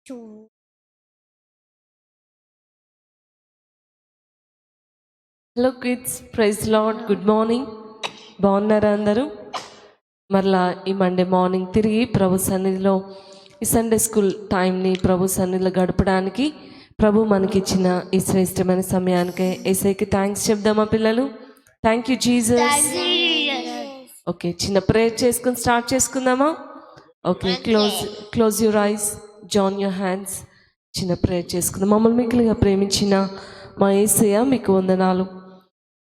2. Hello kids, praise lord, good morning. బాగున్నారా అందరూ? మరలా ఈ మండే మార్నింగ్ తిరిగి ప్రభు సన్నిధిలో ఈ సండే స్కూల్ టైంని ప్రభు సన్నిధిలో గడపడానికి ప్రభు మనకిచ్చిన ఈ శ్రేష్టమైన సమయానికి యేసయ్యకి థ్యాంక్స్ చెప్దామా పిల్లలు? Thank you Jesus. ఓకే, చిన్న ప్రేయర్ చేసుకుని స్టార్ట్ చేసుకుందామా? Okay, close your eyes, join your hands. చిన్న ప్రేయర్ చేసుకుందాం. మమ్మల్ని మిక్కిలిగా ప్రేమించిన మా యేసయ్య మీకు వందనాలు.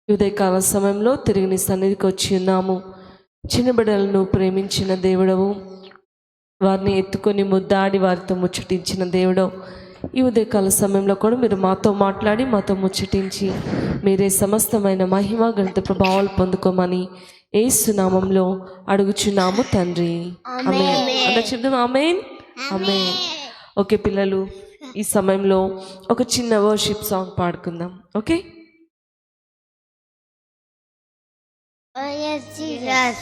ఉదయకాల సమయంలో తిరిగి నీ సన్నిధికి వచ్చి ఉన్నాము. చిన్న బిడ్డలను ప్రేమించిన దేవుడవు, వారిని ఎత్తుకొని ముద్దాడి వారితో ముచ్చటించిన దేవుడవు, ఈ ఉదయకాల సమయంలో కూడా మీరు మాతో మాట్లాడి మాతో ముచ్చటించి మీరే సమస్తమైన మహిమ ఘనత ప్రభావాలు పొందుకోమని యేసు నామంలో అడుగుచున్నాము తండ్రి, ఆమేన్. అందరూ చెప్దాం ఆమేన్, ఆమేన్. ఓకే పిల్లలు, ఈ సమయంలో ఒక చిన్న వర్షిప్ సాంగ్ పాడుకుందాం. ఓకే? Oh yes, Jesus.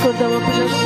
కొద్దామా పిల్లలు?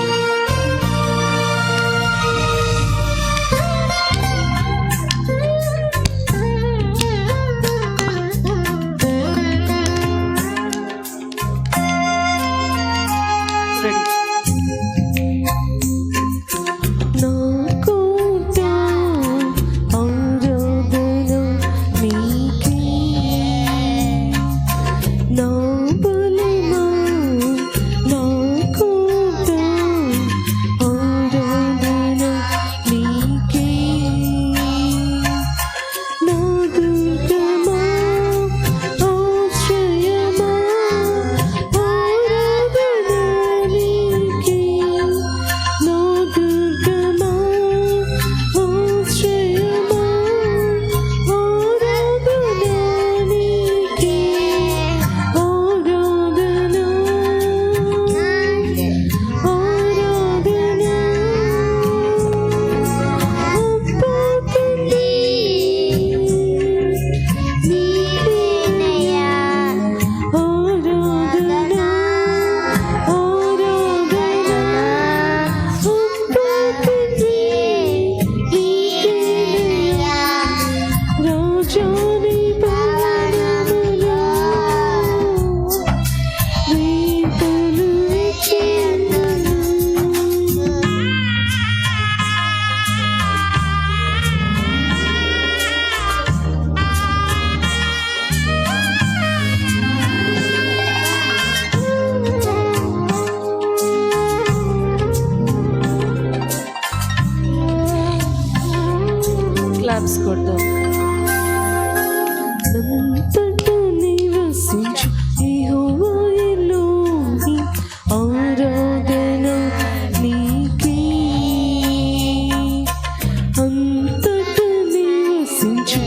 క్లాప్స్ కొడదాం. నంతటా నివసించు యెహోవా ఎలోహి, ఆరాధన నీకే. అంతటా నివసించు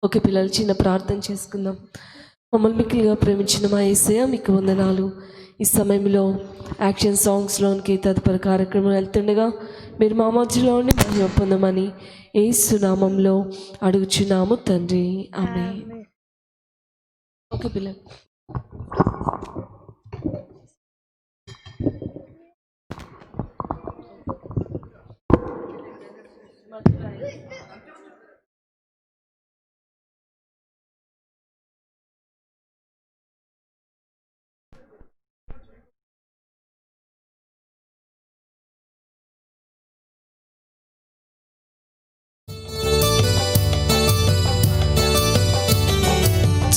ఓకే పిల్లలు, చిన్న ప్రార్థన చేసుకుందాం. మమ్మల్ని మిక్కిలిగా ప్రేమించిన మా యేసయ్య, మీకు వందనాలు. ఈ సమయంలో యాక్షన్ సాంగ్స్లోనికి తదుపరి కార్యక్రమం వెళ్తుండగా మీరు మా మధ్యలోని మహిమ పొందమని యేసు నామంలో అడుగుచున్నాము తండ్రి, ఆమేన్. ఓకే పిల్లలు.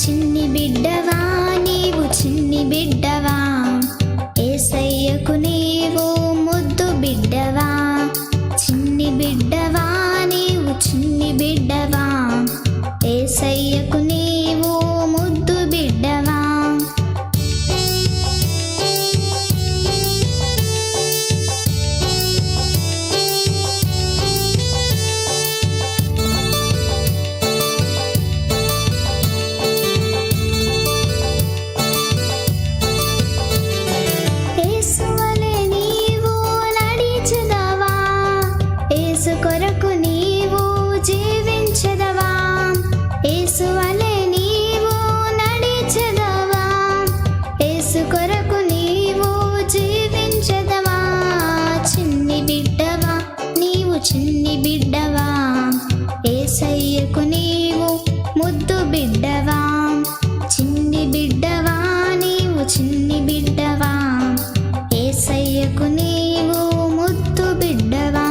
చిన్ని బిడ్డవా నీవు, చిన్ని బిడ్డవా, యేసయ్యకు నీవు ముద్దు బిడ్డవా. చిన్ని బిడ్డవా నీవు, చిన్ని బిడ్డవా, యేసయ్యకు నీవు ముద్దు బిడ్డవా. యేసువలె నీవు నడిచెదవా, యేసు కొరకు నీవు జీవించెదవా. యేసువలె నీవు నడిచెదవా, యేసు కొరకు నీవు జీవించెదవా. చిన్ని బిడ్డవా నీవు, చిన్ని బిడ్డవా, యేసయ్యకు నీవు ముద్దు బిడ్డవా. చిన్ని బిడ్డవా నీవు, చిన్ని బిడ్డవా, యేసయ్యకు నీవు ముద్దు బిడ్డవా.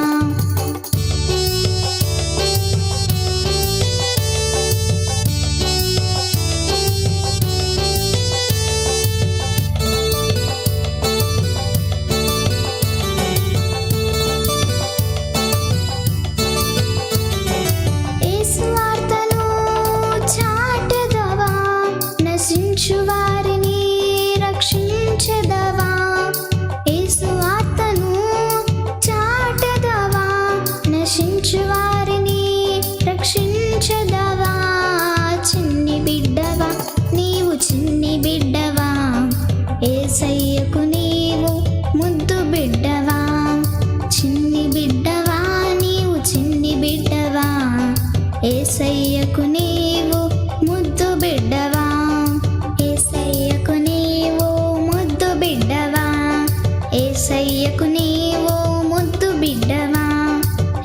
యేసు వార్తను చాటెదవా, నశించు వారిని రక్షించెదవా. యేసు వార్తను చాటెదవా, నశించు వారిని రక్షించెదవా. చిన్ని బిడ్డవా నీవు, చిన్ని బిడ్డవా, యేసయ్యకు నీవు ముద్దు బిడ్డవా. చిన్ని బిడ్డవా నీవు, చిన్ని బిడ్డవా, యేసయ్యకు నీవు ముద్దు బిడ్డవా. యేసయ్యకు నీవు ముద్దు బిడ్డవా, యేసయ్యకు నీవు ముద్దు బిడ్డవా.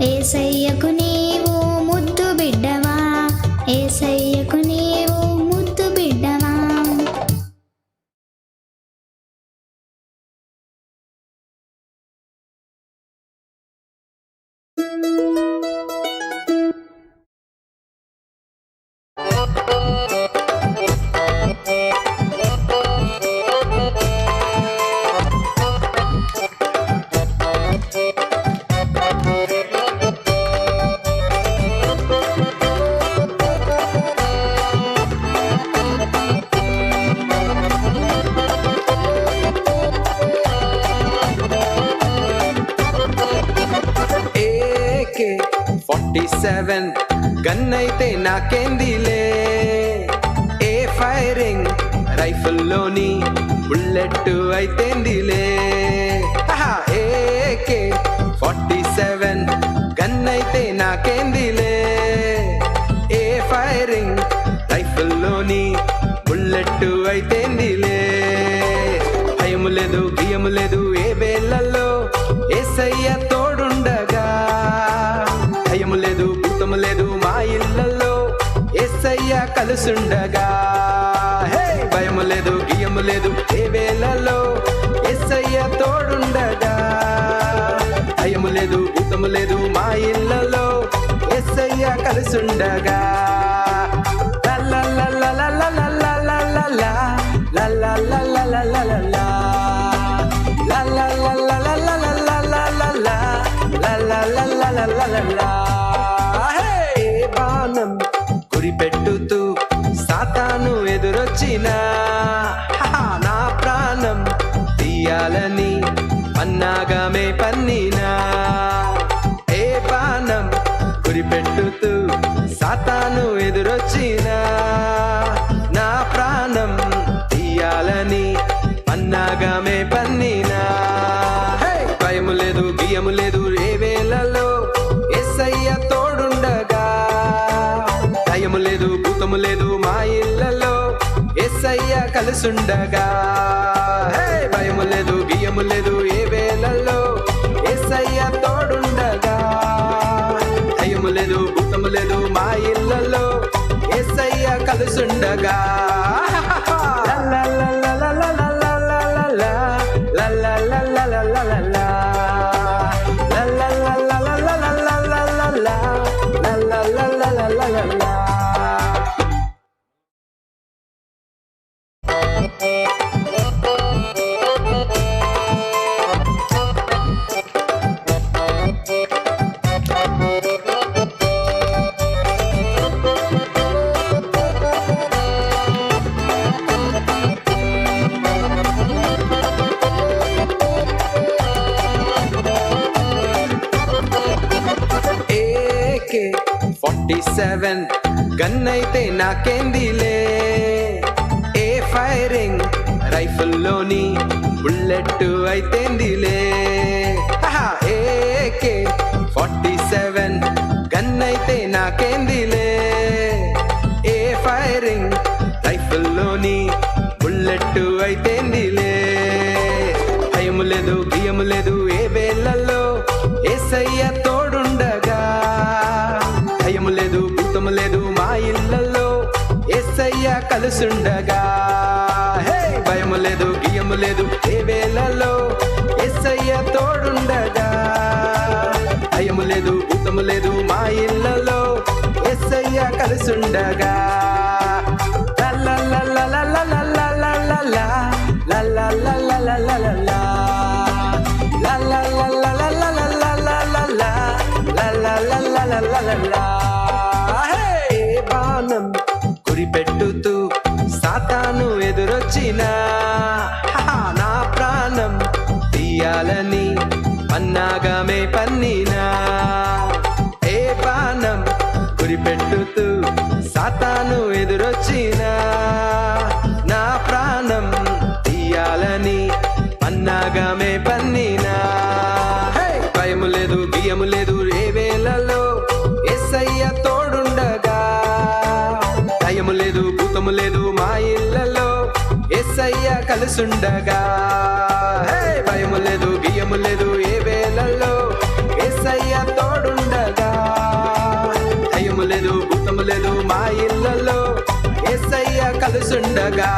యేసయ్యకు నీవు ముద్దు బిడ్డవా, యేసయ్యకు నీవు ముద్దు బిడ్డవా. AK-47 గన్ అయితే నాకేందిలే, ఏ ఫైరింగ్ రైఫిల్లోని బుల్లెట్ అయితేందిలే. AK-47 గన్ అయితే నాకేందిలే, ఏ ఫైరింగ్ రైఫిల్లోని బుల్లెట్ అయితేందిలే. భయము లేదు, బియ్యము లేదు, ఏ వేళల్లో యేసయ్య తోడుండగా. భయము లేదు, భూతము లేదు, మా ఇళ్ళల్లో యేసయ్య కలుసుండగా. హే, భయము లేదు, బియ్యము లేదు, ఏ వేళల్లో యేసయ్య తోడుండగా. భయము లేదు, భూతము లేదు, మా ఇళ్ళల్లో యేసయ్య కలుసుండగా. లా లా లా లా లా లా లా లా లా లా లా లా లా లా లా లా లా లా లా. La la la la la la la la la la la la la la la la la la la. Hey, బాణం గురిపెట్టుతూ సాతాను ఎదురొచ్చినా, నా ప్రాణం తీయాలని పన్నాగమే పన్నినా. ఏ బాణం గురిపెట్టుతూ సాతాను ఎదురొచ్చినా, పన్నాగమే పన్నినా. భయము లేదు బియ్యము లేదు ఏ వేళలో యేసయ్య తోడుండగా. భయము లేదు భూతము లేదు మా ఇళ్ళలో యేసయ్య కలిసుండగా. భయము లేదు బియ్యము లేదు ఏ వేళల్లో యేసయ్య తోడుండగా. భయము లేదు భూతము లేదు మా ఇళ్ళలో యేసయ్య కలిసుండగా. AK-47 గన్నైతే నాకేందిలే. ఏ ఫైరింగ్ రైఫిల్లోని బుల్లెట్ అయితేందిలే. AK-47 గన్నైతే నాకేందిలే. ఏ ఫైరింగ్ రైఫిల్లోని బుల్లెట్ అయితేందిలే. భయము లేదు బియ్యము లేదు ఏ వేళల్లో యేసయ్య తోడుండగా. భయము లేదు భూతము లేదు మా ఇళ్ళల్లో యేసయ్య కలిసుండగా. భయము లేదు బియ్యము లేదు ఏ వేళల్లో యేసయ్య తోడుండగా. భయము లేదు భూతము లేదు మా ఇళ్ళల్లో యేసయ్య కలిసుండగా. బాణం గురిపెట్టుతూ సాతాను ఎదురొచ్చినా నా ప్రాణం తీయాలని పన్నాగమే పన్నినా. ఏ బాణం గురిపెట్టుతూ సాతాను ఎదురొచ్చినా నా ప్రాణం తీయాలని పన్నాగమే పన్నినా. భయము లేదు బియ్యము లేదు ఏ వేళలో యేసయ్య తోడుండగా. భయము లేదు భూతము లేదు మా ఇళ్ళలో యేసయ్య కలిసుండగా. భయము లేదు బియ్యము లేదు ఏ వేళల్లో యేసయ్య తోడుండగా. భయము లేదు భూతము లేదు మా ఇళ్ళలో యేసయ్య కలిసుండగా.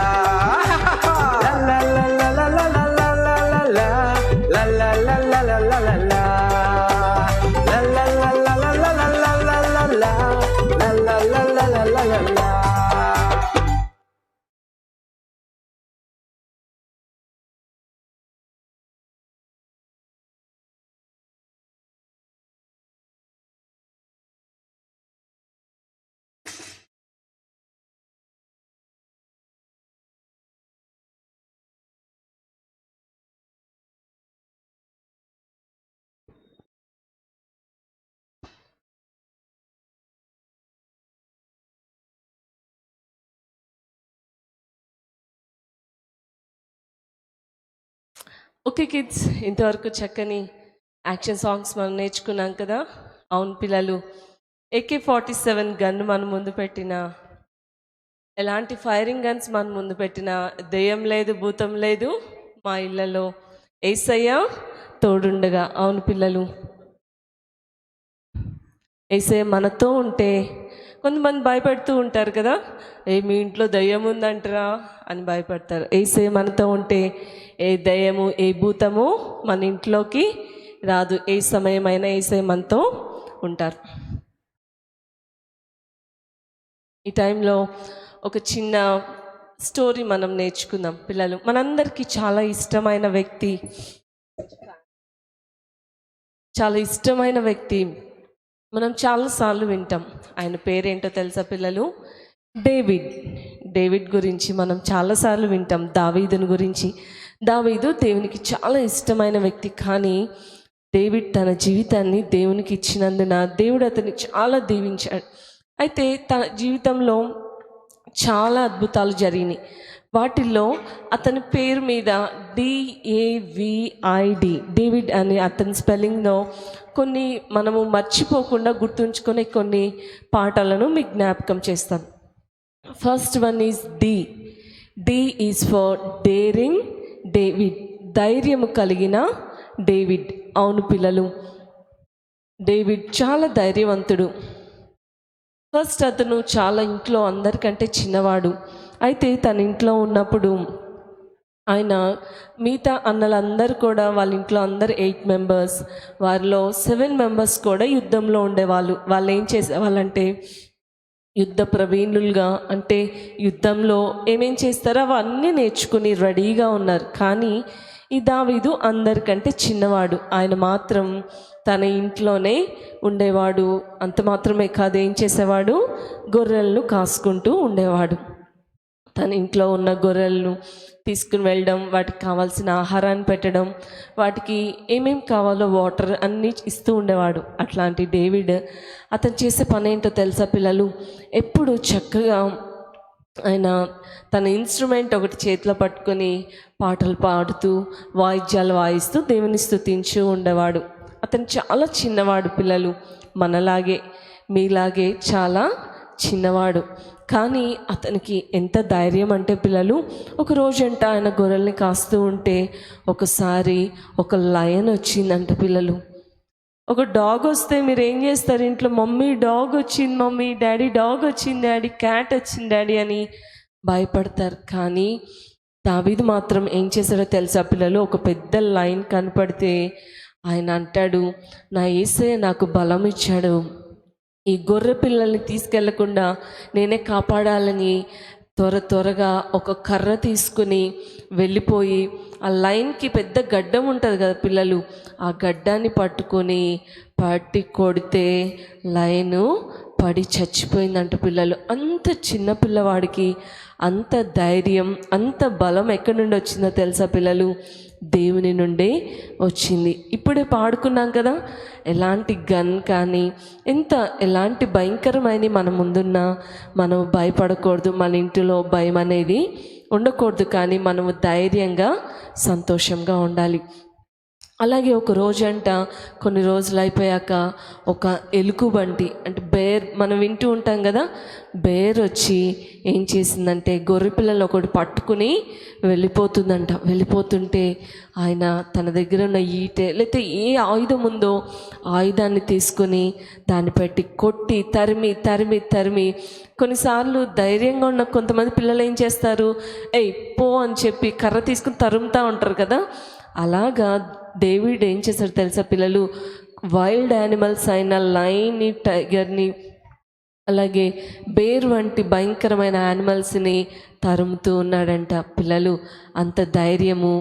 ఓకే కిడ్స్, ఇంతవరకు చక్కని యాక్షన్ సాంగ్స్ మనం నేర్చుకున్నాం కదా. అవును పిల్లలు, AK-47 గన్ మన ముందు పెట్టిన, ఎలాంటి ఫైరింగ్ గన్స్ మన ముందు పెట్టిన, దెయ్యం లేదు భూతం లేదు మా ఇళ్ళలో యేసయ్య తోడుండగా. అవును పిల్లలు, యేసయ్య మనతో ఉంటే, కొంతమంది భయపడుతూ ఉంటారు కదా, మీ ఇంట్లో దయ్యం ఉందంటారా అని భయపడతారు. యేసయ్య మనతో ఉంటే ఏ దయ్యము ఏ భూతము మన ఇంట్లోకి రాదు. ఏ సమయమైనా యేసయ్య మనతో ఉంటారు. ఈ టైంలో ఒక చిన్న స్టోరీ మనం నేర్చుకుందాం పిల్లలు. మనందరికీ చాలా ఇష్టమైన వ్యక్తి మనం చాలాసార్లు వింటాం. ఆయన పేరేంటో తెలుసా పిల్లలు? డేవిడ్ గురించి మనం చాలాసార్లు వింటాం. దావీదుని గురించి. దావీదు దేవునికి చాలా ఇష్టమైన వ్యక్తి. కానీ డేవిడ్ తన జీవితాన్ని దేవునికి ఇచ్చినందున దేవుడు అతన్ని చాలా దీవించాడు. అయితే తన జీవితంలో చాలా అద్భుతాలు జరిగినాయి. వాటిల్లో అతని పేరు మీద డేవిడ్ అని అతని స్పెల్లింగ్లో కొన్ని మనము మర్చిపోకుండా గుర్తుంచుకునే కొన్ని పాఠాలను మీకు జ్ఞాపకం చేస్తాను. First one is D is for daring David, ధైర్యము కలిగిన డేవిడ్. అవును పిల్లలు, డేవిడ్ చాలా ధైర్యవంతుడు. ఫస్ట్ అతను చాలా ఇంట్లో అందరికంటే చిన్నవాడు. అయితే తన ఇంట్లో ఉన్నప్పుడు ఆయన మిగతా అన్నలందరూ కూడా వాళ్ళ ఇంట్లో అందరు 8 మెంబర్స్, వారిలో 7 మెంబర్స్ కూడా యుద్ధంలో ఉండేవాళ్ళు. వాళ్ళు ఏం చేసేవాళ్ళంటే యుద్ధ ప్రవీణులుగా, అంటే యుద్ధంలో ఏమేం చేస్తారో అవన్నీ నేర్చుకుని రెడీగా ఉన్నారు. కానీ ఈ దావీదు అందరికంటే చిన్నవాడు. ఆయన మాత్రం తన ఇంట్లోనే ఉండేవాడు. అంత మాత్రమే కాదు, ఏం చేసేవాడు, గొర్రెలను కాసుకుంటూ ఉండేవాడు. తన ఇంట్లో ఉన్న గొర్రెలను తీసుకుని వెళ్ళడం, వాటికి కావాల్సిన ఆహారాన్ని పెట్టడం, వాటికి ఏమేం కావాలో వాటర్ అన్నీ ఇస్తూ ఉండేవాడు. అట్లాంటి డేవిడ్ అతను చేసే పని ఏంటో తెలుసా పిల్లలు, ఎప్పుడు చక్కగా ఆయన తన ఇన్స్ట్రుమెంట్ ఒకటి చేతిలో పట్టుకొని పాటలు పాడుతూ వాయిద్యాలు వాయిస్తూ దేవుని స్తుతించూ ఉండేవాడు. అతను చాలా చిన్నవాడు పిల్లలు, మనలాగే మీలాగే చాలా చిన్నవాడు. కానీ అతనికి ఎంత ధైర్యం అంటే పిల్లలు, ఒక రోజంట ఆయన గొర్రెల్ని కాస్తూ ఉంటే ఒకసారి ఒక లయన్ వచ్చిందంట పిల్లలు. ఒక డాగ్ వస్తే మీరు ఏం చేస్తారు ఇంట్లో, మమ్మీ డాగ్ వచ్చింది మమ్మీ, డాడీ డాగ్ వచ్చింది డాడీ, క్యాట్ వచ్చింది డాడీ అని భయపడతారు. కానీ దావీదు మాత్రం ఏం చేశాడో తెలుసా పిల్లలు, ఒక పెద్ద లైన్ కనపడితే ఆయన అంటాడు, నా యేసయ్య నాకు బలం ఇచ్చాడు, ఈ గొర్రె పిల్లల్ని తీసుకెళ్లకుండా నేనే కాపాడాలని త్వరగా ఒక కర్ర తీసుకుని వెళ్ళిపోయి ఆ లైన్కి పెద్ద గడ్డం ఉంటుంది కదా పిల్లలు, ఆ గడ్డాన్ని పట్టుకొని పట్టి కొడితే లైను పడి చచ్చిపోయిందంట పిల్లలు. అంత చిన్న పిల్లవాడికి అంత ధైర్యం, అంత బలం ఎక్కడి నుండి వచ్చిందో తెలుసా పిల్లలు, దేవుని నుండే వచ్చింది. ఇప్పుడే పాడుకున్నాం కదా, ఎలాంటి గన్ కానీ ఎలాంటి భయంకరమైన మన ముందున్నా మనం భయపడకూడదు, మన ఇంటిలో భయం అనేది ఉండకూడదు. కానీ మనము ధైర్యంగా సంతోషంగా ఉండాలి. అలాగే ఒక రోజంట, కొన్ని రోజులు అయిపోయాక ఒక ఎలుగుబంటి అంటే బేర్, మనం వింటూ ఉంటాం కదా, బేర్ వచ్చి ఏం చేసిందంటే గొర్రె పిల్లలు ఒకటి పట్టుకుని వెళ్ళిపోతుందంట. వెళ్ళిపోతుంటే ఆయన తన దగ్గర ఉన్న ఈటె లేకపోతే ఏ ఆయుధం ఉందో ఆయుధాన్ని తీసుకొని దాన్ని పెట్టి కొట్టి తరిమి కొన్నిసార్లు ధైర్యంగా ఉన్న కొంతమంది పిల్లలు ఏం చేస్తారు, ఏయ్ పో అని చెప్పి కర్ర తీసుకుని తరుముతూ ఉంటారు కదా. అలాగా డేవిడ్ ఏం చేశాడు తెలుసా పిల్లలు, వైల్డ్ యానిమల్స్ అయిన లయన్ని, టైగర్ని, అలాగే బేర్ వంటి భయంకరమైన యానిమల్స్ని తరుముతూ ఉన్నాడంట పిల్లలు. అంత ధైర్యము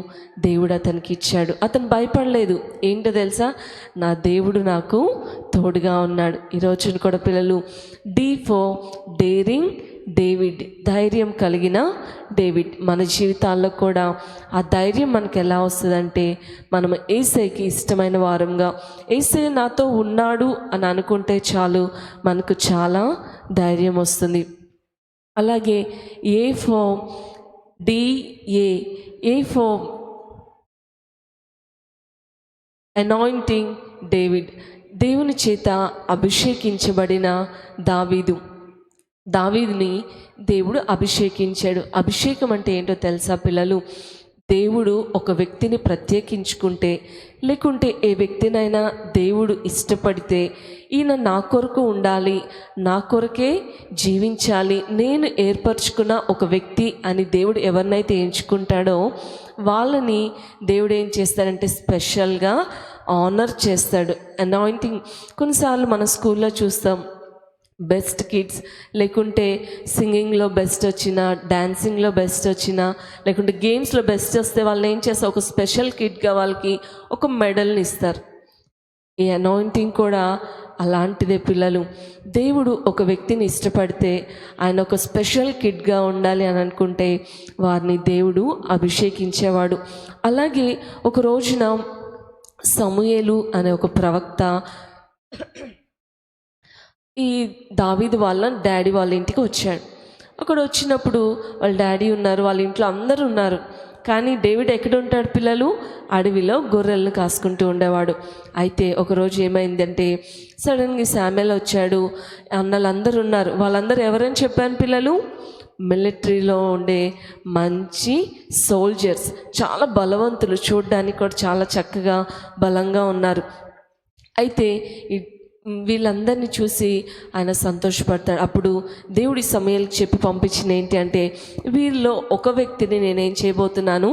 దేవుడు అతనికి ఇచ్చాడు. అతను భయపడలేదు. ఏంటో తెలుసా, నా దేవుడు నాకు తోడుగా ఉన్నాడు. ఈరోజు కూడా పిల్లలు, డి ఫర్ డేరింగ్ డేవిడ్, ధైర్యం కలిగిన డేవిడ్. మన జీవితాల్లో కూడా ఆ ధైర్యం మనకు ఎలా వస్తుందంటే, మనం యేసయ్యకి ఇష్టమైన వారంగా, యేసయ్య నాతో ఉన్నాడు అని అనుకుంటే చాలు, మనకు చాలా ధైర్యం వస్తుంది. అలాగే ఏ ఫర్ అనాయింటింగ్ డేవిడ్, దేవుని చేత అభిషేకించబడిన దావీదుని దేవుడు అభిషేకించాడు. అభిషేకం అంటే ఏంటో తెలుసా పిల్లలు, దేవుడు ఒక వ్యక్తిని ప్రత్యేకించుకుంటే, లేకుంటే ఏ వ్యక్తినైనా దేవుడు ఇష్టపడితే, ఈయన నా కొరకు ఉండాలి, నా కొరకే జీవించాలి, నేను ఏర్పరచుకున్న ఒక వ్యక్తి అని దేవుడు ఎవరినైతే ఎంచుకుంటాడో వాళ్ళని దేవుడు ఏం చేస్తాడంటే స్పెషల్గా ఆనర్ చేస్తాడు. అనాయింటింగ్, కొన్నిసార్లు మన స్కూల్లో చూస్తాం, బెస్ట్ కిడ్స్, లేకుంటే సింగింగ్లో బెస్ట్ వచ్చినా, డాన్సింగ్లో బెస్ట్ వచ్చినా, లేకుంటే గేమ్స్లో బెస్ట్ వస్తే వాళ్ళని ఏం చేస్తారు, ఒక స్పెషల్ కిడ్గా వాళ్ళకి ఒక మెడల్ని ఇస్తారు. ఈ అనాయింటింగ్ కూడా అలాంటిదే పిల్లలు. దేవుడు ఒక వ్యక్తిని ఇష్టపడితే, ఆయన ఒక స్పెషల్ కిడ్గా ఉండాలి అని అనుకుంటే వారిని దేవుడు అభిషేకించేవాడు. అలాగే ఒక రోజున సమూయేలు అనే ఒక ప్రవక్త ఈ దావీదు వాళ్ళ డాడీ వాళ్ళ ఇంటికి వచ్చాడు. అక్కడ వచ్చినప్పుడు వాళ్ళ డాడీ ఉన్నారు, వాళ్ళ ఇంట్లో అందరూ ఉన్నారు. కానీ డేవిడ్ ఎక్కడ ఉంటాడు పిల్లలు? అడవిలో గొర్రెలను కాసుకుంటూ ఉండేవాడు. అయితే ఒకరోజు ఏమైందంటే సడన్గా శామ్యూయల్ వచ్చాడు, అన్నలందరూ ఉన్నారు. వాళ్ళందరూ ఎవరని చెప్పాను పిల్లలు? మిలిటరీలో ఉండే మంచి సోల్జర్స్, చాలా బలవంతులు, చూడడానికి కూడా చాలా చక్కగా బలంగా ఉన్నారు. అయితే వీళ్ళందరినీ చూసి ఆయన సంతోషపడతాడు. అప్పుడు దేవుడి సమయాలకు చెప్పి పంపించిన ఏంటి అంటే, వీరిలో ఒక వ్యక్తిని నేనేం చేయబోతున్నాను?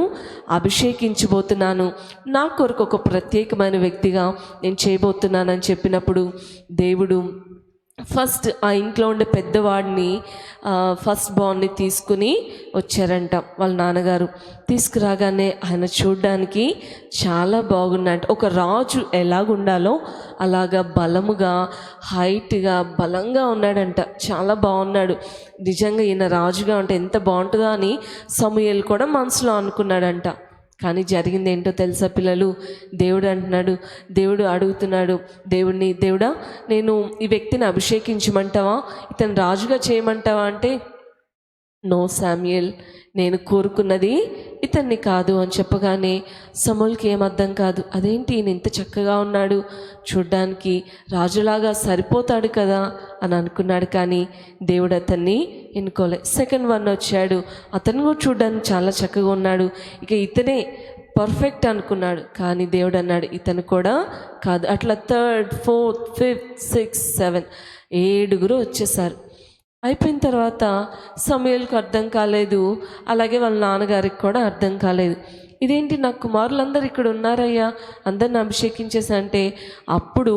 అభిషేకించబోతున్నాను. నా కొరకు ఒక ప్రత్యేకమైన వ్యక్తిగా నేను చేయబోతున్నానని చెప్పినప్పుడు దేవుడు ఫస్ట్ ఆ ఇంట్లో ఉండే పెద్దవాడిని, ఫస్ట్ బార్న్ని తీసుకుని వచ్చారంట వాళ్ళ నాన్నగారు. తీసుకురాగానే ఆయన చూడ్డానికి చాలా బాగున్నాడు. ఒక రాజు ఎలాగుండాలో అలాగా బలముగా, హైట్గా, బలంగా ఉన్నాడంట. చాలా బాగున్నాడు. నిజంగా ఈయన రాజుగా ఉంటే ఎంత బాగుంటుందో అని సమూయేలు కూడా మనసులో అనుకున్నాడంట. కానీ జరిగింది ఏంటో తెలుసా పిల్లలు? దేవుడు అడుగుతున్నాడు దేవుడిని, దేవుడా నేను ఈ వ్యక్తిని అభిషేకించమంటావా, ఇతను రాజుగా చేయమంటావా అంటే, నో శామ్యూయల్, నేను కోరుకున్నది ఇతన్ని కాదు అని చెప్పగానే సమూయేలుకి ఏం అర్థం కాదు. అదేంటి ఈయన ఇంత చక్కగా ఉన్నాడు, చూడ్డానికి రాజులాగా సరిపోతాడు కదా అని అనుకున్నాడు. కానీ దేవుడు అతన్ని ఎన్నుకోలే. సెకండ్ వన్ వచ్చాడు, అతను కూడా చూడ్డానికి చాలా చక్కగా ఉన్నాడు, ఇక ఇతనే పర్ఫెక్ట్ అనుకున్నాడు. కానీ దేవుడు అన్నాడు ఇతను కూడా కాదు. అట్లా థర్డ్, ఫోర్త్, ఫిఫ్త్, 6, 7 7 వచ్చేసారు. అయిపోయిన తర్వాత సమూయేలుకు అర్థం కాలేదు, అలాగే వాళ్ళ నాన్నగారికి కూడా అర్థం కాలేదు. ఇదేంటి, నా కుమారులందరూ ఇక్కడ ఉన్నారయ్యా, అందరిని అభిషేకించేసా అంటే, అప్పుడు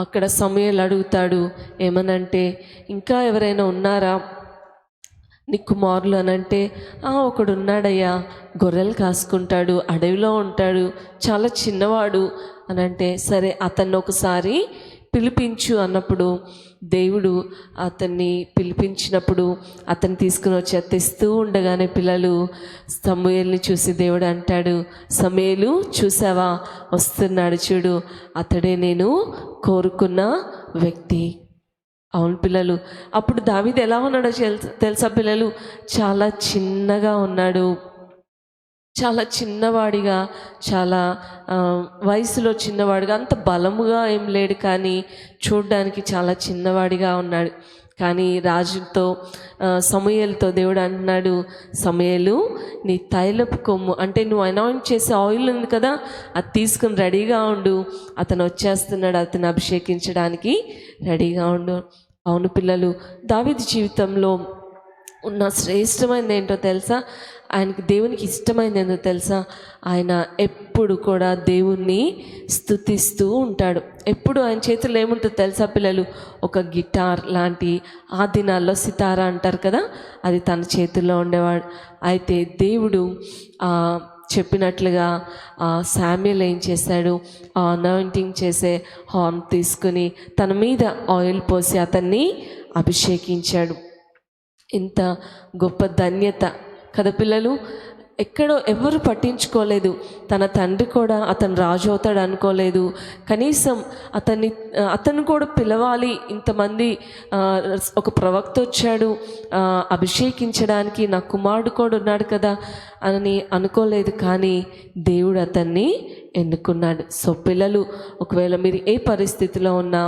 అక్కడ సమూయేలు అడుగుతాడు ఏమనంటే, ఇంకా ఎవరైనా ఉన్నారా నీ కుమారులు అనంటే, ఒకడు ఉన్నాడయ్యా, గొర్రెలు కాసుకుంటాడు, అడవిలో ఉంటాడు, చాలా చిన్నవాడు అనంటే, సరే అతన్ని ఒకసారి పిలిపించు అన్నప్పుడు దేవుడు అతన్ని పిలిపించినప్పుడు అతన్ని తీసుకుని వచ్చి తెస్తూ ఉండగానే పిల్లలు సమూయేలుని చూసి దేవుడు అంటాడు, సమూయేలు చూసావా, వస్తున్నాడు చూడు, అతడే నేను కోరుకున్న వ్యక్తి. అవును పిల్లలు. అప్పుడు దావీదు ఎలా ఉన్నాడో తెలుసా పిల్లలు? చాలా చిన్నగా ఉన్నాడు, చాలా చిన్నవాడిగా, చాలా వయసులో చిన్నవాడిగా, అంత బలముగా ఏం లేడు, కానీ చూడ్డానికి చాలా చిన్నవాడిగా ఉన్నాడు. కానీ రాజుతో సమూయేలుతో దేవుడు అంటున్నాడు, సమూయేలు నీ తైలపు కొమ్ము అంటే నువ్వు అనాయింట్ చేసే ఆయిల్ ఉంది కదా, అది తీసుకుని రెడీగా ఉండు, అతను వచ్చేస్తున్నాడు, అతను అభిషేకించడానికి రెడీగా ఉండు. అవును పిల్లలు, దావీదు జీవితంలో ఉన్న శ్రేష్టమైనది ఏంటో తెలుసా? ఆయనకి దేవునికి ఇష్టమైనది ఏంటో తెలుసా? ఆయన ఎప్పుడు కూడా దేవుణ్ణి స్తుతిస్తూ ఉంటాడు. ఎప్పుడు ఆయన చేతుల్లో ఏముంటుందో తెలుసా పిల్లలు? ఒక గిటార్ లాంటి, ఆ దినాల్లో సితారా అంటారు కదా, అది తన చేతుల్లో ఉండేవాడు. అయితే దేవుడు చెప్పినట్లుగా శామ్యూయల్ ఏం చేశాడు? అనాయింటింగ్ చేసే హార్న్ తీసుకుని తన మీద ఆయిల్ పోసి అతన్ని అభిషేకించాడు. ఇంత గొప్ప ధన్యత కదా పిల్లలు. ఎక్కడో ఎవరు పట్టించుకోలేదు. తన తండ్రి కూడా అతను రాజు అవుతాడు అనుకోలేదు. కనీసం అతను కూడా పిలవాలి, ఇంతమంది ఒక ప్రవక్త వచ్చాడు అభిషేకించడానికి, నా కుమారుడు కూడా ఉన్నాడు కదా అని అనుకోలేదు. కానీ దేవుడు అతన్ని ఎన్నుకున్నాడు. సో పిల్లలు, ఒకవేళ మీరు ఏ పరిస్థితిలో ఉన్నా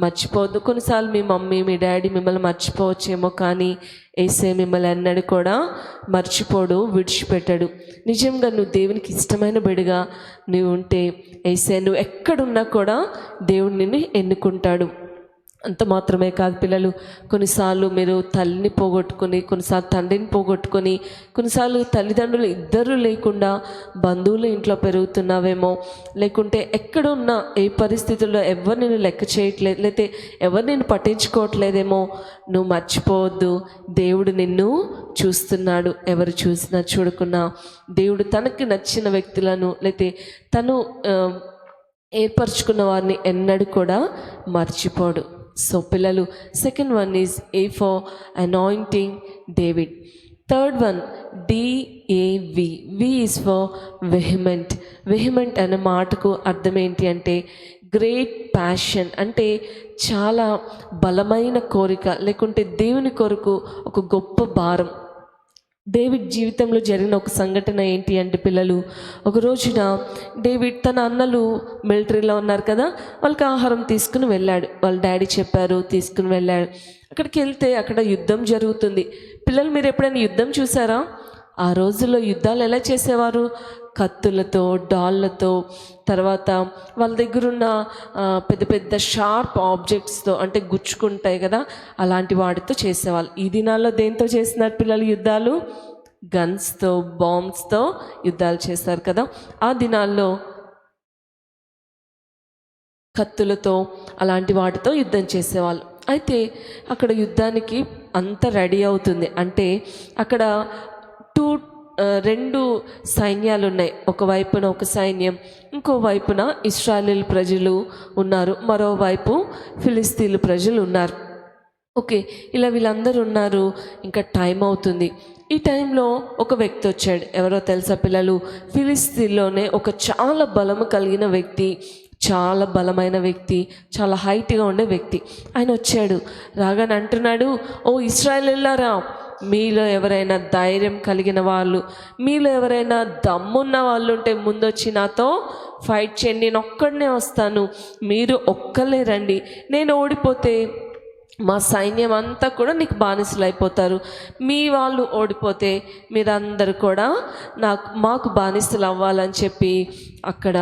మర్చిపోవద్దు. కొన్నిసార్లు మీ మమ్మీ, మీ డాడీ మిమ్మల్ని మర్చిపోవచ్చేమో, కానీ యేసే మిమ్మల్ని ఎన్నడూ కూడా మర్చిపోడు, విడిచిపెట్టాడు. నిజంగా నువ్వు దేవునికి ఇష్టమైన బిడ్డగా నువ్వు ఉంటే యేసే నువ్వు ఎక్కడున్నా కూడా దేవుడు నిన్ను ఎన్నుకుంటాడు. అంత మాత్రమే కాదు పిల్లలు, కొన్నిసార్లు మీరు తల్లిని పోగొట్టుకొని, కొన్నిసార్లు తండ్రిని పోగొట్టుకొని, కొన్నిసార్లు తల్లిదండ్రులు ఇద్దరు లేకుండా బంధువుల ఇంట్లో పెరుగుతున్నావేమో, లేకుంటే ఎక్కడున్నా ఏ పరిస్థితుల్లో ఎవరు నేను లెక్క చేయట్లేదు, లేకపోతే ఎవరు నేను పట్టించుకోవట్లేదేమో, నువ్వు మర్చిపోవద్దు. దేవుడు నిన్ను చూస్తున్నాడు. ఎవరు చూసినా చూడకున్నా దేవుడు తనకి నచ్చిన వ్యక్తులను, లేకపోతే తను ఏర్పరచుకున్న వారిని ఎన్నడూ కూడా మర్చిపోడు. సో పిల్లలు, second one is A for anointing David. Third one D A V, V is for vehement. Vehement అనే మాటకు అర్థం ఏంటి అంటే గ్రేట్ ప్యాషన్, అంటే చాలా బలమైన కోరిక, లేకుంటే దేవుని కొరకు ఒక గొప్ప భారం. డేవిడ్ జీవితంలో జరిగిన ఒక సంఘటన ఏంటి అంటే పిల్లలు, ఒక రోజున డేవిడ్ తన అన్నలు మిలిటరీలో ఉన్నారు కదా, వాళ్ళకి ఆహారం తీసుకుని వెళ్ళాడు. వాళ్ళ డాడీ చెప్పారు, తీసుకుని వెళ్ళాడు. అక్కడికి వెళ్తే అక్కడ యుద్ధం జరుగుతుంది. పిల్లలు, మీరు ఎప్పుడైనా యుద్ధం చూసారా? ఆ రోజుల్లో యుద్ధాలు ఎలా చేసేవారు? కత్తులతో, డాళ్ళతో, తర్వాత వాళ్ళ దగ్గరున్న పెద్ద పెద్ద షార్ప్ ఆబ్జెక్ట్స్తో, అంటే గుచ్చుకుంటాయి కదా, అలాంటి వాటితో చేసేవాళ్ళు. ఈ దినాల్లో దేంతో చేస్తున్నారు పిల్లలు యుద్ధాలు? గన్స్తో, బాంబ్స్తో యుద్ధాలు చేస్తారు కదా. ఆ దినాల్లో కత్తులతో, అలాంటి వాటితో యుద్ధం చేసేవాళ్ళు. అయితే అక్కడ యుద్ధానికి అంత రెడీ అవుతుంది. అంటే అక్కడ రెండు సైన్యాలు ఉన్నాయి. ఒకవైపున ఒక సైన్యం, ఇంకో వైపున ఇశ్రాయేలు ప్రజలు ఉన్నారు, మరోవైపు ఫిలిస్తీన్ల ప్రజలు ఉన్నారు. ఓకే, ఇలా వీళ్ళందరూ ఉన్నారు. ఇంకా టైం అవుతుంది. ఈ టైంలో ఒక వ్యక్తి వచ్చాడు. ఎవరో తెలుసా పిల్లలు? ఫిలిస్తీన్లోనే ఒక చాలా బలము కలిగిన వ్యక్తి, చాలా బలమైన వ్యక్తి, చాలా హైట్గా ఉండే వ్యక్తి. ఆయన వచ్చాడు. రాగానే అంటున్నాడు, ఓ ఇశ్రాయేలీయులారా, మీలో ఎవరైనా ధైర్యం కలిగిన వాళ్ళు, మీలో ఎవరైనా దమ్మున్న వాళ్ళు ఉంటే ముందొచ్చి నాతో ఫైట్ చేయండి. నేను ఒక్కడనే వస్తాను, మీరు ఒక్కలే రండి. నేను ఓడిపోతే మా సైన్యం అంతా కూడా నీకు బానిసలు అయిపోతారు. మీ వాళ్ళు ఓడిపోతే మీరందరూ కూడా మాకు బానిసలు అవ్వాలని చెప్పి అక్కడ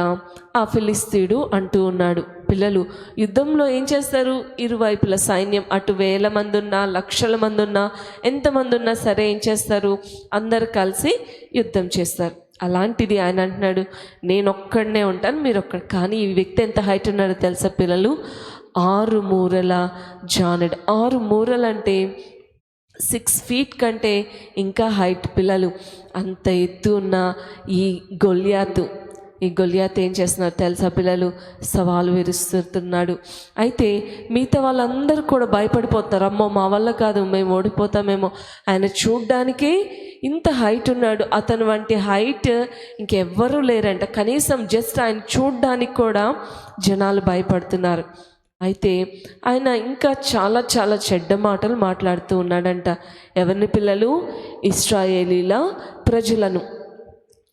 ఆ ఫిలిస్తీయుడు అంటూ ఉన్నాడు. పిల్లలు, యుద్ధంలో ఏం చేస్తారు? ఇరువైపుల సైన్యం, అటు 1000 మంది ఉన్నా, లక్షల మంది ఉన్నా, ఎంతమంది ఉన్నా సరే ఏం చేస్తారు? అందరు కలిసి యుద్ధం చేస్తారు. అలాంటిది ఆయన అంటున్నాడు, నేను ఒక్కడనే ఉంటాను, మీరు ఒక్కడు. కానీ ఈ వ్యక్తి ఎంత హైట్ ఉన్నాడో తెలుసా పిల్లలు? 6 మూరల జానెడ్. 6 మూరలు అంటే 6 feet కంటే ఇంకా హైట్ పిల్లలు. అంత ఎత్తు ఉన్న ఈ గొల్యాతు ఏం చేస్తున్నారు తెలుసా పిల్లలు? సవాలు విరుస్తున్నాడు. అయితే మిగతా వాళ్ళందరూ కూడా భయపడిపోతారు. అమ్మో మా వల్ల కాదు, మేము ఓడిపోతామేమో. ఆయన చూడ్డానికి ఇంత హైట్ ఉన్నాడు. అతను వంటి హైట్ ఇంకెవ్వరూ లేరంట. కనీసం జస్ట్ ఆయన చూడ్డానికి కూడా జనాలు భయపడుతున్నారు. అయితే ఆయన ఇంకా చాలా చాలా చెడ్డ మాటలు మాట్లాడుతూ ఉన్నాడంట. ఎవరిని పిల్లలు? ఇశ్రాయేలీల ప్రజలను.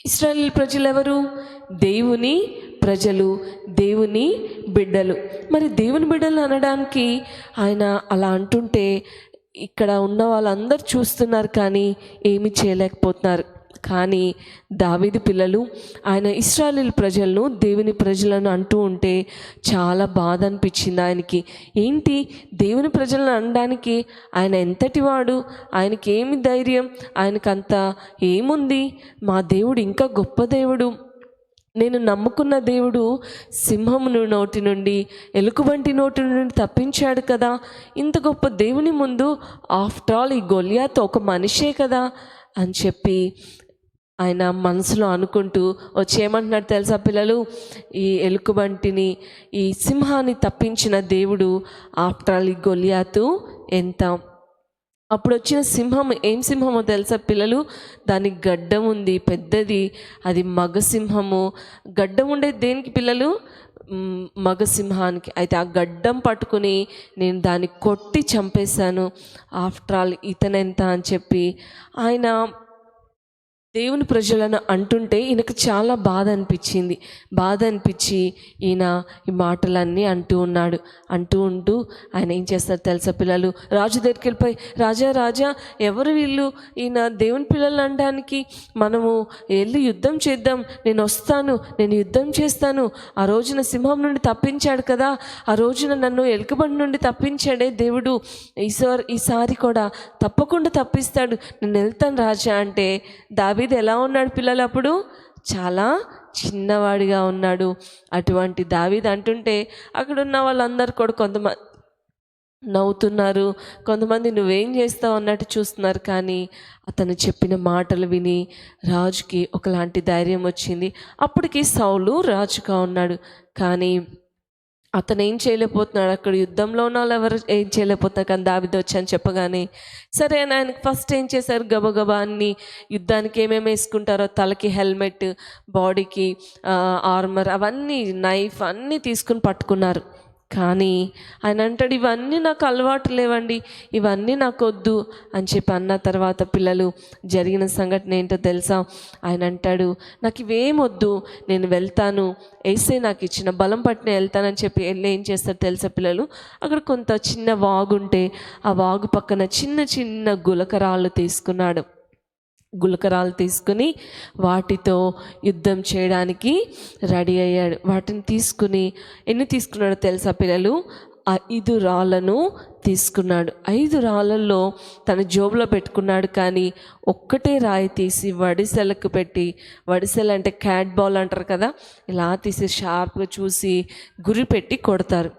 ఇశ్రాయేల్ ప్రజలు ఎవరు? దేవుని ప్రజలు, దేవుని బిడ్డలు. మరి దేవుని బిడ్డలు అనడానికి ఆయన అలా అంటుంటే ఇక్కడ ఉన్న వాళ్ళందరూ చూస్తున్నారు, కానీ ఏమీ చేయలేకపోతున్నారు. కానీ దావీదు పిల్లలు ఆయన ఇశ్రాయేలు ప్రజలను దేవుని ప్రజలను అంటూ ఉంటే చాలా బాధ అనిపించింది ఆయనకి. ఏంటి దేవుని ప్రజలను అనడానికి? ఆయన ఎంతటి వాడు, ఆయనకి ఏమి ధైర్యం, ఆయనకంత ఏముంది? మా దేవుడు ఇంకా గొప్ప దేవుడు, నేను నమ్ముకున్న దేవుడు సింహమును నోటి నుండి, ఎలుకబంటి నోటి నుండి తప్పించాడు కదా. ఇంత గొప్ప దేవుని ముందు ఆఫ్టర్ ఆల్ ఈ గొల్యాత్ ఒక మనిషే కదా అని చెప్పి ఆయన మనసులో అనుకుంటూ వచ్చి ఏమంటున్నాడు తెలుసా పిల్లలు? ఈ ఎలుకబంటిని, ఈ సింహాన్ని తప్పించిన దేవుడు ఆఫ్టర్ ఆల్ ఈ గొల్యాతు ఎంత. అప్పుడు వచ్చిన సింహం ఏం సింహమో తెలుసా పిల్లలు? దానికి గడ్డం ఉంది, పెద్దది. అది మగ సింహము. గడ్డం ఉండేది దేనికి పిల్లలు? మగ సింహానికి. అయితే ఆ గడ్డం పట్టుకుని నేను దాన్ని కొట్టి చంపేశాను. ఆఫ్టర్ ఆల్ ఇతనెంత అని చెప్పి ఆయన దేవుని ప్రజలను అంటుంటే ఈయనకు చాలా బాధ అనిపించి ఈయన ఈ మాటలన్నీ అంటూ ఉన్నాడు. అంటూ ఉంటూ ఆయన ఏం చేస్తారు తెలుసా పిల్లలు? రాజు దగ్గరికి వెళ్ళిపోయి, రాజా ఎవరు వీళ్ళు? ఈయన దేవుని పిల్లలు అనడానికి, మనము వెళ్ళి యుద్ధం చేద్దాం, నేను వస్తాను, నేను యుద్ధం చేస్తాను. ఆ రోజున సింహం నుండి తప్పించాడు కదా, ఆ రోజున నన్ను ఎలుకబంటి నుండి తప్పించాడే దేవుడు, ఈసారి కూడా తప్పకుండా తప్పిస్తాడు, నేను వెళ్తాను రాజా అంటే దావీదు ఎలా ఉన్నాడు పిల్లలు? అప్పుడు చాలా చిన్నవాడిగా ఉన్నాడు. అటువంటి దావీదు అంటుంటే అక్కడ ఉన్న వాళ్ళందరూ కూడా కొంతమంది నవ్వుతున్నారు, కొంతమంది నువ్వేం చేస్తావు అన్నట్టు చూస్తున్నారు. కానీ అతను చెప్పిన మాటలు విని రాజుకి ఒకలాంటి ధైర్యం వచ్చింది. అప్పటికి సౌలు రాజుగా ఉన్నాడు. కానీ అతను ఏం చేయలేకపోతున్నాడు, అక్కడ యుద్ధంలో ఉన్న వాళ్ళు ఎవరు ఏం చేయలేకపోతున్నారు, కానీ దావీదు వచ్చని చెప్పగానే సరే అని ఆయనకు ఫస్ట్ ఏం చేశారు, గబగబా అన్ని యుద్ధానికి ఏమేమి వేసుకుంటారో తలకి హెల్మెట్, బాడీకి ఆర్మర్, అవన్నీ నైఫ్ అన్నీ తీసుకుని పట్టుకున్నారు. కానీ ఆయన అంటాడు, ఇవన్నీ నాకు అలవాటు లేవండి, ఇవన్నీ నాకు వద్దు అని చెప్పి అన్న తర్వాత పిల్లలు జరిగిన సంఘటన ఏంటో తెలుసా? ఆయన అంటాడు, నాకు ఇవేం వద్దు, నేను వెళ్తాను, యేసే నాకు ఇచ్చిన బలం పట్టిన వెళ్తానని చెప్పి వెళ్ళి ఏం చేస్తారు తెలుసా పిల్లలు? అక్కడ కొంత చిన్న వాగు ఉంటే ఆ వాగు పక్కన చిన్న చిన్న గులకరాళ్ళు తీసుకున్నాడు. గులకరాలు తీసుకుని వాటితో యుద్ధం చేయడానికి రెడీ అయ్యాడు. వాటిని తీసుకుని ఎన్ని తీసుకున్నాడో తెలుసా పిల్లలు? 5 రాళ్ళను తీసుకున్నాడు. 5 రాళ్ళల్లో తన జోబులో పెట్టుకున్నాడు. కానీ ఒక్కటే రాయి తీసి వడిసెలకు పెట్టి, వడిసెలు అంటే క్యాట్ బాల్ అంటారు కదా, ఇలా తీసి షార్ప్గా చూసి గురి పెట్టి కొడతారు.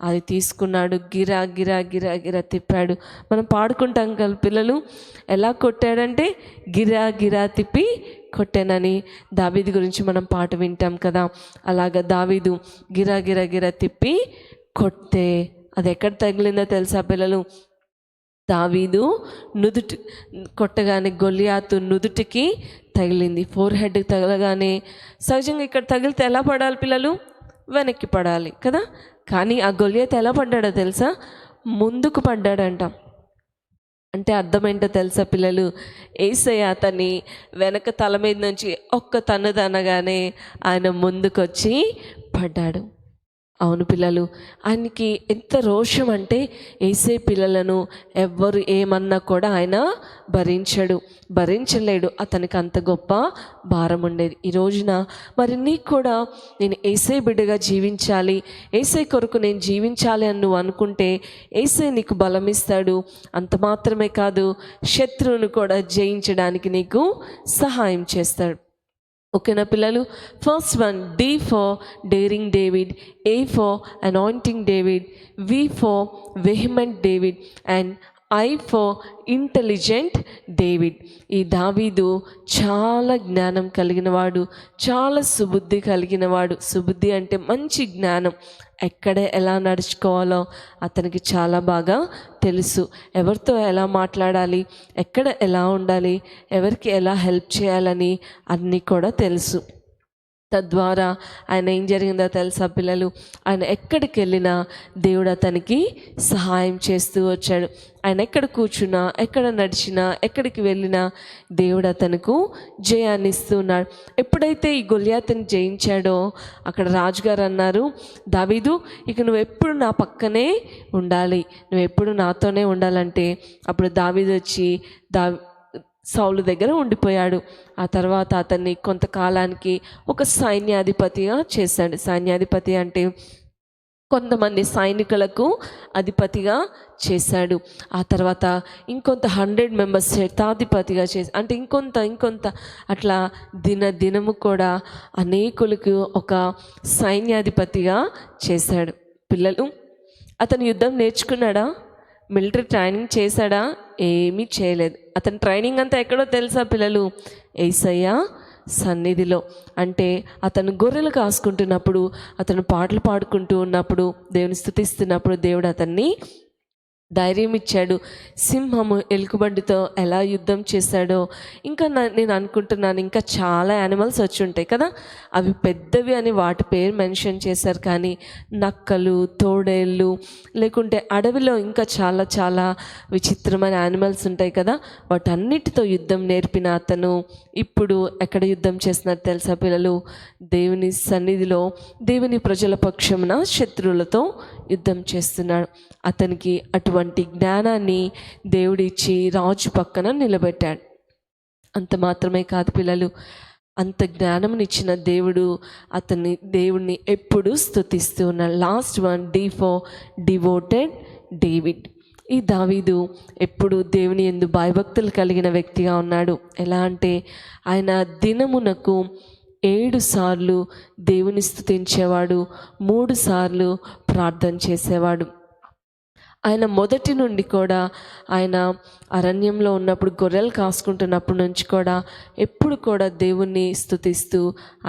అది తీసుకున్నాడు, గిరా గిరా గిరా గిరా తిప్పాడు. మనం పాడుకుంటాం కదా పిల్లలు, ఎలా కొట్టాడంటే గిరా గిరా తిప్పి కొట్టానని. దావీదు గురించి మనం పాట వింటాం కదా, అలాగా దావీదు గిరా గిరా గిరా తిప్పి కొట్టే అది ఎక్కడ తగిలిందో తెలుసా పిల్లలు? దావీదు నుదుటి కొట్టగానే గొలియాతు నుదుటికి తగిలింది. 4 హెడ్కి తగలగానే, సహజంగా ఇక్కడ తగిలితే ఎలా పడాలి పిల్లలు? వెనక్కి పడాలి కదా. కానీ ఆ గొలియాతు ఎలా పడ్డాడో తెలుసా? ముందుకు పడ్డాడంట. అంటే అర్థం ఏంటో తెలుసా పిల్లలు? యేసయ్య అతన్ని వెనక తల మీద నుంచి ఒక్క తన్నదనగానే ఆయన ముందుకొచ్చి పడ్డాడు. అవును పిల్లలు, ఆయనకి ఎంత రోషం అంటే యేసే పిల్లలను ఎవ్వరు ఏమన్నా కూడా ఆయన భరించలేడు. అతనికి అంత గొప్ప భారం ఉండేది. ఈ రోజున మరి నీకు కూడా నేను యేసే బిడ్డగా జీవించాలి, యేసే కొరకు నేను జీవించాలి అని నువ్వు అనుకుంటే యేసే నీకు బలం ఇస్తాడు. అంత మాత్రమే కాదు, శత్రువును కూడా జయించడానికి నీకు సహాయం చేస్తాడు. ఓకేనా పిల్లలు? First one, D for daring David, A for anointing David, V for vehement David and I for intelligent David. ఈ దావీదు చాలా జ్ఞానం కలిగినవాడు, చాలా సుబుద్ధి కలిగినవాడు. సుబుద్ధి అంటే మంచి జ్ఞానం. ఎక్కడ ఎలా నడుచుకోవాలో అతనికి చాలా బాగా తెలుసు. ఎవరితో ఎలా మాట్లాడాలి, ఎక్కడ ఎలా ఉండాలి, ఎవరికి ఎలా హెల్ప్ చేయాలని అన్నీ కూడా తెలుసు. తద్వారా ఆయన ఏం జరిగిందో తెలుసా పిల్లలు? ఆయన ఎక్కడికి వెళ్ళినా దేవుడు అతనికి సహాయం చేస్తూ వచ్చాడు. ఆయన ఎక్కడ కూర్చున్నా, ఎక్కడ నడిచినా, ఎక్కడికి వెళ్ళినా దేవుడు అతనుకు జయాన్ని ఇస్తున్నాడు. ఎప్పుడైతే ఈ గొలియాతుని జయించాడో అక్కడ రాజుగారు అన్నారు, దావీదు ఇక నువ్వు ఎప్పుడు నా పక్కనే ఉండాలి, నువ్వు ఎప్పుడు నాతోనే ఉండాలంటే అప్పుడు దావీదు వచ్చి సౌలు దగ్గర ఉండిపోయాడు. ఆ తర్వాత అతన్ని కొంతకాలానికి ఒక సైన్యాధిపతిగా చేశాడు. సైన్యాధిపతి అంటే కొంతమంది సైనికులకు అధిపతిగా చేశాడు. ఆ తర్వాత ఇంకొంత 100 మెంబర్స్ శతాధిపతిగా చేసి, అంటే ఇంకొంత అట్లా దినము కూడా అనేకులకు ఒక సైన్యాధిపతిగా చేశాడు. పిల్లలు, అతను యుద్ధం నేర్చుకున్నాడా? మిలిటరీ ట్రైనింగ్ చేశాడా? ఏమీ చేయలేదు. అతని ట్రైనింగ్ అంతా ఎక్కడో తెలుసా పిల్లలు? యేసయ్య సన్నిధిలో. అంటే అతను గొర్రెలు కాసుకుంటున్నప్పుడు, అతను పాటలు పాడుకుంటూ ఉన్నప్పుడు, దేవుని స్తుతిస్తున్నప్పుడు దేవుడు అతన్ని ధైర్యం ఇచ్చాడు. సింహము ఎలుకబంటితో ఎలా యుద్ధం చేశాడో ఇంకా నేను అనుకుంటున్నాను, ఇంకా చాలా యానిమల్స్ వచ్చి ఉంటాయి కదా, అవి పెద్దవి అని వాటి పేరు మెన్షన్ చేశారు. కానీ నక్కలు, తోడేళ్ళు, లేకుంటే అడవిలో ఇంకా చాలా చాలా విచిత్రమైన యానిమల్స్ ఉంటాయి కదా, వాటన్నిటితో యుద్ధం నేర్పిన అతను ఇప్పుడు ఎక్కడ యుద్ధం చేస్తున్నారు తెలుసా పిల్లలు? దేవుని సన్నిధిలో దేవుని ప్రజల పక్షమున శత్రువులతో యుద్ధం చేస్తున్నాడు. అతనికి అటువంటి జ్ఞానాన్ని దేవుడిచ్చి రాజు పక్కన నిలబెట్టాడు. అంత మాత్రమే కాదు పిల్లలు, అంత జ్ఞానంనిచ్చిన దేవుడిని ఎప్పుడు స్తుతిస్తూ ఉన్నాడు. Last one, D for devoted David. ఈ దావీదు ఎప్పుడు దేవుని యందు భయభక్తులు కలిగిన వ్యక్తిగా ఉన్నాడు. ఎలా అంటే ఆయన దినమునకు 7 సార్లు దేవుని స్తుతించేవాడు, 3 సార్లు ప్రార్థన చేసేవాడు. ఆయన మొదటి నుండి కూడా ఆయన అరణ్యంలో ఉన్నప్పుడు గొర్రెలు కాసుకుంటున్నప్పటి నుంచి కూడా ఎప్పుడు కూడా దేవుణ్ణి స్తుతిస్తూ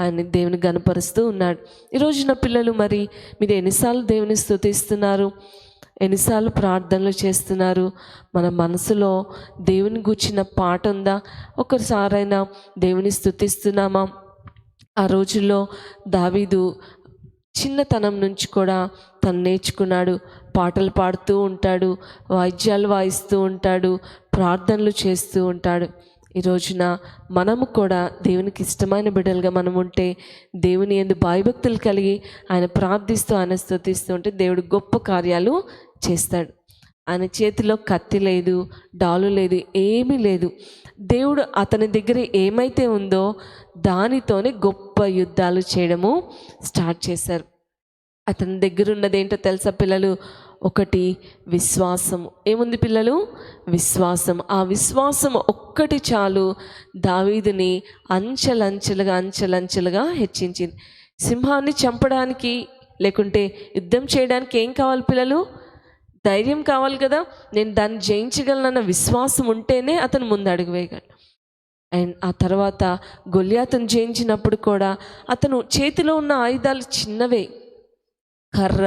ఆయన దేవుని గనపరుస్తూ ఉన్నాడు. ఈరోజున పిల్లలు, మరి మీరు ఎన్నిసార్లు దేవుని స్తుతిస్తున్నారు? ఎన్నిసార్లు ప్రార్థనలు చేస్తున్నారు? మన మనసులో దేవుని గూర్చిన పాట ఉందా? ఒకసారైనా దేవుని స్తుతిస్తున్నామా? ఆ రోజుల్లో దావీదు చిన్నతనం నుంచి కూడా తను నేర్చుకున్నాడు. పాటలు పాడుతూ ఉంటాడు, వాయిద్యాలు వాయిస్తూ ఉంటాడు, ప్రార్థనలు చేస్తూ ఉంటాడు. ఈ రోజున మనము కూడా దేవునికి ఇష్టమైన బిడ్డలుగా మనం ఉంటే, దేవుని యందు భయభక్తులు కలిగి ఆయన ప్రార్థిస్తూ ఆయన స్తుతిస్తూ ఉంటే దేవుడు గొప్ప కార్యాలు చేస్తాడు. ఆయన చేతిలో కత్తి లేదు, డాలు లేదు, ఏమీ లేదు. దేవుడు అతని దగ్గర ఏమైతే ఉందో దానితోనే గొప్ప యుద్ధాలు చేయడము స్టార్ట్ చేశారు. అతని దగ్గర ఉన్నది ఏంటో తెలుసా పిల్లలు? ఒకటి విశ్వాసము. ఏముంది పిల్లలు? విశ్వాసం. ఆ విశ్వాసం ఒక్కటి చాలు దావీదుని అంచెలంచెలుగా హెచ్చించింది. సింహాన్ని చంపడానికి లేకుంటే యుద్ధం చేయడానికి ఏం కావాలి పిల్లలు? ధైర్యం కావాలి కదా. నేను దాన్ని జయించగలనన్న విశ్వాసం ఉంటేనే అతను ముందు అడుగు వేయగలడు. అండ్ ఆ తర్వాత గొల్యాతును జయించినప్పుడు కూడా అతను చేతిలో ఉన్న ఆయుధాలు చిన్నవే, కర్ర,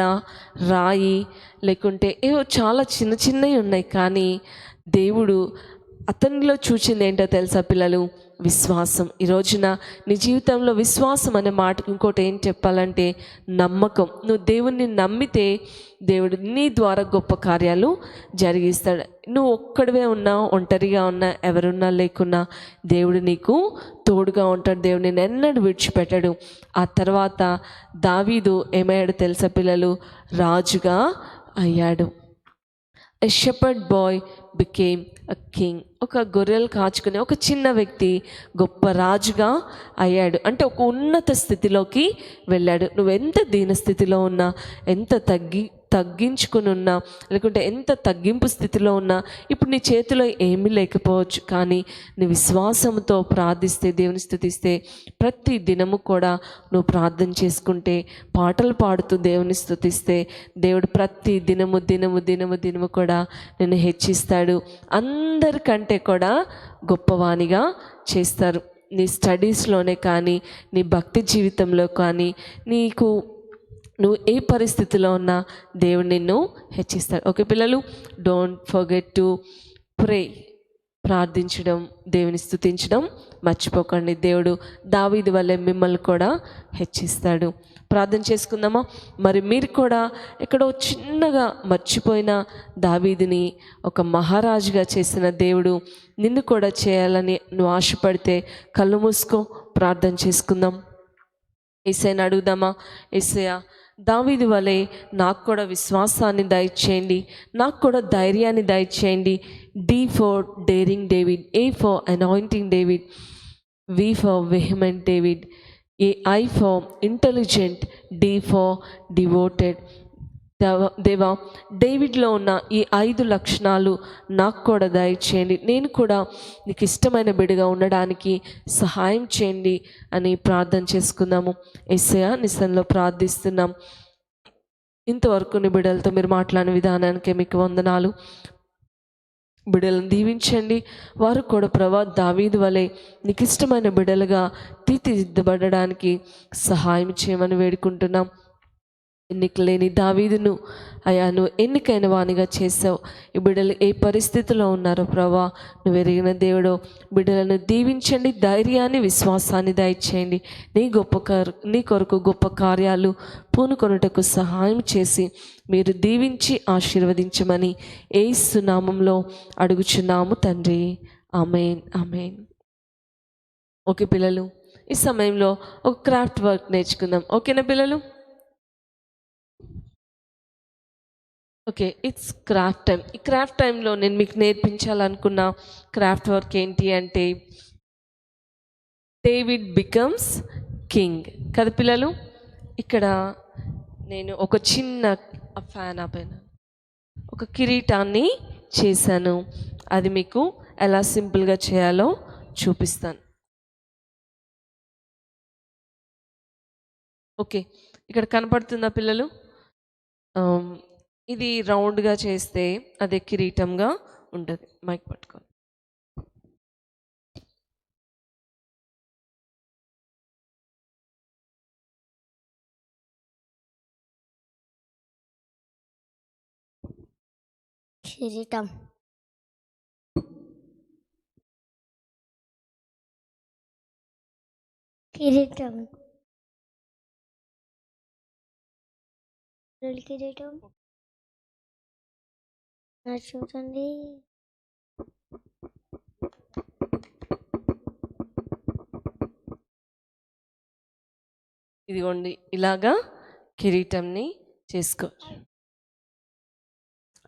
రాయి, లేకుంటే ఏవో చాలా చిన్నవి ఉన్నాయి. కానీ దేవుడు అతనిలో చూసింది ఏంటో తెలుసా పిల్లలు? విశ్వాసం. ఈ రోజున నీ జీవితంలో విశ్వాసం అనే మాటకు ఇంకోటి ఏం చెప్పాలంటే నమ్మకం. నువ్వు దేవుణ్ణి నమ్మితే దేవుడు నీ ద్వారా గొప్ప కార్యాలు జరిగిస్తాడు. నువ్వు ఒక్కడివే ఉన్నా, ఒంటరిగా ఉన్నా, ఎవరున్నా లేకున్నా దేవుడు నీకు తోడుగా ఉంటాడు. దేవుడు నేను ఎన్నడూ విడిచిపెట్టాడు. ఆ తర్వాత దావీదు ఏమయ్యాడు తెలుసా పిల్లలు? రాజుగా అయ్యాడు. A shepherd boy became a king. ఒక గొర్రెలు కాచుకునే ఒక చిన్న వ్యక్తి గొప్ప రాజుగా అయ్యాడు. అంటే ఒక ఉన్నత స్థితిలోకి వెళ్ళాడు. నువ్వు ఎంత దీన స్థితిలో ఉన్నా, ఎంత తగ్గించుకుని ఉన్నా, లేకుంటే ఎంత తగ్గింపు స్థితిలో ఉన్నా, ఇప్పుడు నీ చేతిలో ఏమీ లేకపోవచ్చు. కానీ నీ విశ్వాసంతో ప్రార్థిస్తే, దేవుని స్తుతిస్తే, ప్రతి దినము కూడా నువ్వు ప్రార్థన చేసుకుంటే, పాటలు పాడుతూ దేవుని స్తుతిస్తే, దేవుడు ప్రతి దినము కూడా నిన్ను హెచ్చిస్తాడు. అందరికంటే కూడా గొప్పవానిగా చేస్తారు. నీ స్టడీస్లోనే కానీ, నీ భక్తి జీవితంలో కానీ, నువ్వు ఏ పరిస్థితిలో ఉన్నా దేవుడు నిన్ను హెచ్చిస్తాడు. ఓకే పిల్లలు, డోంట్ ఫర్గెట్ టు ప్రే. ప్రార్థించడం, దేవుని స్తుతించడం మర్చిపోకండి. దేవుడు దావీదు వల్లే మిమ్మల్ని కూడా హెచ్చిస్తాడు. ప్రార్థన చేసుకుందామా? మరి మీరు కూడా ఎక్కడో చిన్నగా మర్చిపోయిన దావీదుని ఒక మహారాజుగా చేసిన దేవుడు నిన్ను కూడా చేయాలని నువ్వు ఆశపడితే కళ్ళు మూసుకో, ప్రార్థన చేసుకుందాం. యేసయ్యని అడుగుదామా? యేసయ్యా, దావీదు వలె నాకు కూడా విశ్వాసాన్ని దయచేయండి, నాకు కూడా ధైర్యాన్ని దయచేయండి. D for daring David, A for anointing David, V for vehement David, I for intelligent, D for devoted. దేవా, డేవిడ్లో ఉన్న ఈ 5 లక్షణాలు నాకు కూడా దయచేయండి. నేను కూడా నీకు ఇష్టమైన బిడ్డగా ఉండడానికి సహాయం చేయండి అని ప్రార్థన చేసుకుందాము. యేసయ్యా, నీ సన్నిధిలో ప్రార్థిస్తున్నాం. ఇంతవరకు నీ బిడ్డలతో మీరు మాట్లాడిన విధానానికి మీకు వందనాలు. బిడ్డలను దీవించండి. వారు కూడా ప్రభా దావీదు వలె నీకు ఇష్టమైన బిడ్డలుగా తీర్చిదిద్దబడడానికి సహాయం చేయమని వేడుకుంటున్నాం. ఎన్నిక లేని దావీదును అయ్యా నువ్వు ఎన్నికైన వానిగా చేసావు. ఈ బిడ్డలు ఏ పరిస్థితిలో ఉన్నారో ప్రభా నువ్వు ఎరిగిన దేవుడో, బిడ్డలను దీవించండి, ధైర్యాన్ని, విశ్వాసాన్ని దయచేయండి. నీ కొరకు గొప్ప కార్యాలు పూనుకొనుటకు సహాయం చేసి మీరు దీవించి ఆశీర్వదించమని యేసు నామములో అడుగుచున్నాము తండ్రి. ఆమేన్, ఆమేన్. ఓకే పిల్లలు, ఈ సమయంలో ఒక క్రాఫ్ట్ వర్క్ నేర్చుకుందాం. ఓకేనా పిల్లలు? Okay, it's craft time. ఈ క్రాఫ్ట్ టైంలో నేను మీకు నేర్పించాలనుకున్న క్రాఫ్ట్ వర్క్ ఏంటి అంటే డేవిడ్ బికమ్స్ కింగ్ కదా పిల్లలు. ఇక్కడ నేను ఒక చిన్న ఫ్యాన్ పైన ఒక కిరీటాన్ని చేశాను. అది మీకు ఎలా సింపుల్గా చేయాలో చూపిస్తాను. ఓకే, ఇక్కడ కనపడుతుందా పిల్లలు? ఇది రౌండ్గా చేస్తే అదే కిరీటంగా ఉంటుంది. మైక్ పట్టుకొని కిరీటం. కిరీటం. కిరీటం చూడండి. ఇదిగోండి ఇలాగా కిరీటంని చేసుకోవచ్చు.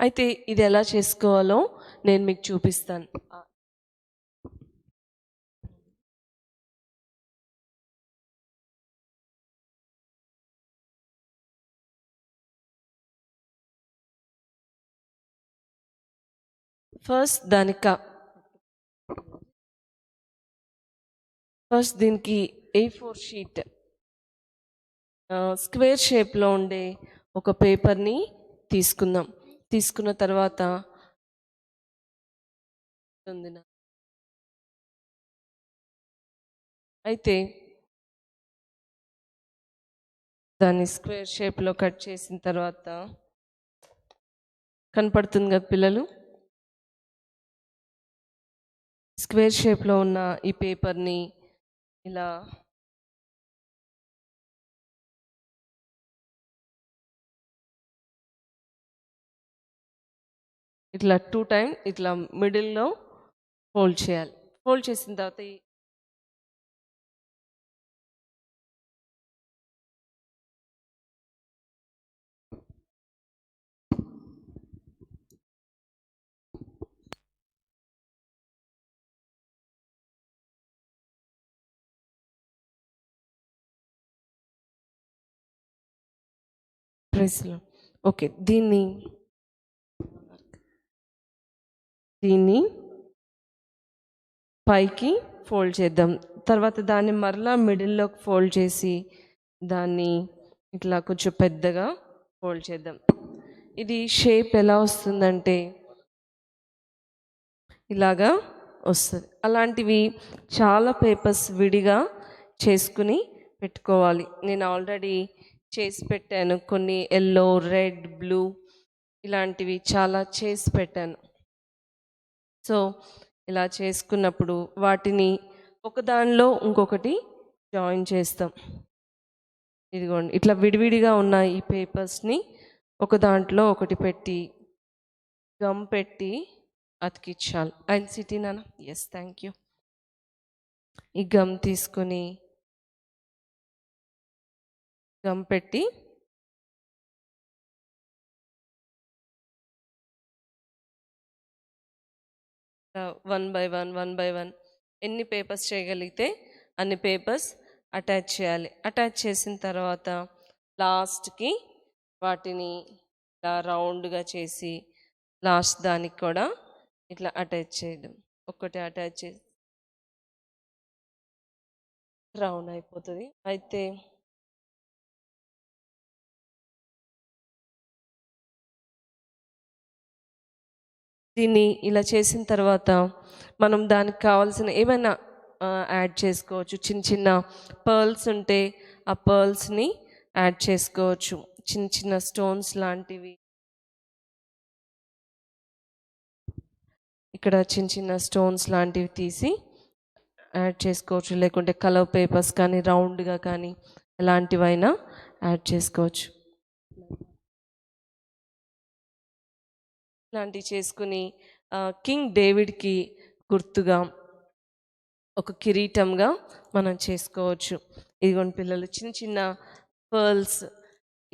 అయితే ఇది ఎలా చేసుకోవాలో నేను మీకు చూపిస్తాను. ఫస్ట్ దీనికి A4 షీట్ స్క్వేర్ షేప్లో ఉండే ఒక పేపర్ని తీసుకుందాం. తీసుకున్న తర్వాత అయితే దాన్ని స్క్వేర్ షేప్లో కట్ చేసిన తర్వాత కనపడుతుంది కదా పిల్లలు, స్క్వేర్ షేప్లో ఉన్న ఈ పేపర్ని ఇలా ఇట్లా 2 టైమ్స్ ఇట్లా మిడిల్లో ఫోల్డ్ చేయాలి. ఫోల్డ్ చేసిన తర్వాత ప్రెస్లో ఓకే దీన్ని పైకి ఫోల్డ్ చేద్దాం. తర్వాత దాన్ని మరలా మిడిల్లోకి ఫోల్డ్ చేసి దాన్ని ఇట్లా కొంచెం పెద్దగా ఫోల్డ్ చేద్దాం. ఇది షేప్ ఎలా వస్తుందంటే ఇలాగా వస్తుంది. అలాంటివి చాలా పేపర్స్ విడిగా చేసుకుని పెట్టుకోవాలి. నేను ఆల్రెడీ చేసి పెట్టాను. కొన్ని ఎల్లో, రెడ్, బ్లూ ఇలాంటివి చాలా చేసి పెట్టాను. సో ఇలా చేసుకున్నప్పుడు వాటిని ఒకదానిలో ఇంకొకటి జాయిన్ చేస్తాం. ఇదిగోండి ఇట్లా విడివిడిగా ఉన్న ఈ పేపర్స్ని ఒక దాంట్లో ఒకటి పెట్టి గమ్ పెట్టి అతికించాలి. ఐల్ సిటీ నాన్న. Yes, thank you. ఈ గమ్ తీసుకొని గమ్ పెట్టి వన్ బై వన్ ఎన్ని పేపర్స్ చేయగలిగితే అన్ని పేపర్స్ అటాచ్ చేయాలి. అటాచ్ చేసిన తర్వాత లాస్ట్కి వాటిని ఇలా రౌండ్గా చేసి లాస్ట్ దానికి కూడా ఇట్లా అటాచ్ చేయడం. ఒక్కటి అటాచ్ చేసి రౌండ్ అయిపోతుంది. అయితే దీన్ని ఇలా చేసిన తర్వాత మనం దానికి కావాల్సిన ఏమైనా యాడ్ చేసుకోవచ్చు. చిన్న చిన్న పర్ల్స్ ఉంటే ఆ పర్ల్స్ని యాడ్ చేసుకోవచ్చు. చిన్న చిన్న స్టోన్స్ లాంటివి ఇక్కడ చిన్న చిన్న స్టోన్స్ లాంటివి తీసి యాడ్ చేసుకోవచ్చు. లేకుంటే కలర్ పేపర్స్ కానీ రౌండ్గా కానీ ఎలాంటివైనా యాడ్ చేసుకోవచ్చు. ఇలాంటివి చేసుకుని కింగ్ డేవిడ్కి గుర్తుగా ఒక కిరీటంగా మనం చేసుకోవచ్చు. ఇదిగోండి పిల్లలు, చిన్న చిన్న పర్ల్స్,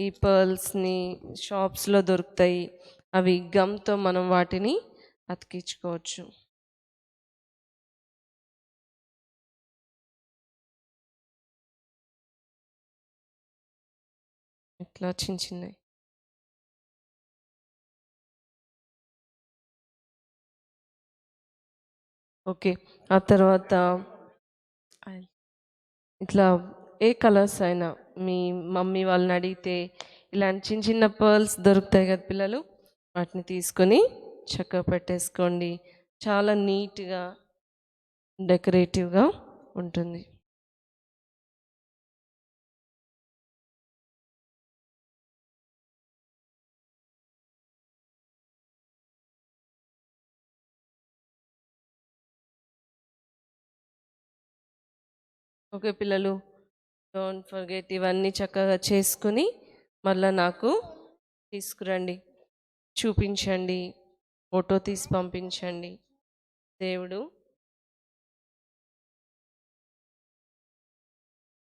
ఈ పర్ల్స్ని షాప్స్లో దొరుకుతాయి. అవి గమ్తో మనం వాటిని అతికించుకోవచ్చు. ఇట్లా చిన్న చిన్నవి. ఓకే, ఆ తర్వాత ఇట్లా ఏ కలర్స్ అయినా మీ మమ్మీ వాళ్ళని అడిగితే ఇలాంటి చిన్న చిన్న పర్ల్స్ దొరుకుతాయి కదా పిల్లలు, వాటిని తీసుకొని చక్కగా పెట్టేసుకోండి. చాలా నీట్గా డెకరేటివ్గా ఉంటుంది. ఓకే పిల్లలు, డోంట్ ఫర్గెట్ ఇవన్నీ చక్కగా చేసుకుని మళ్ళీ నాకు తీసుకురండి, చూపించండి, ఫోటో తీసి పంపించండి. దేవుడు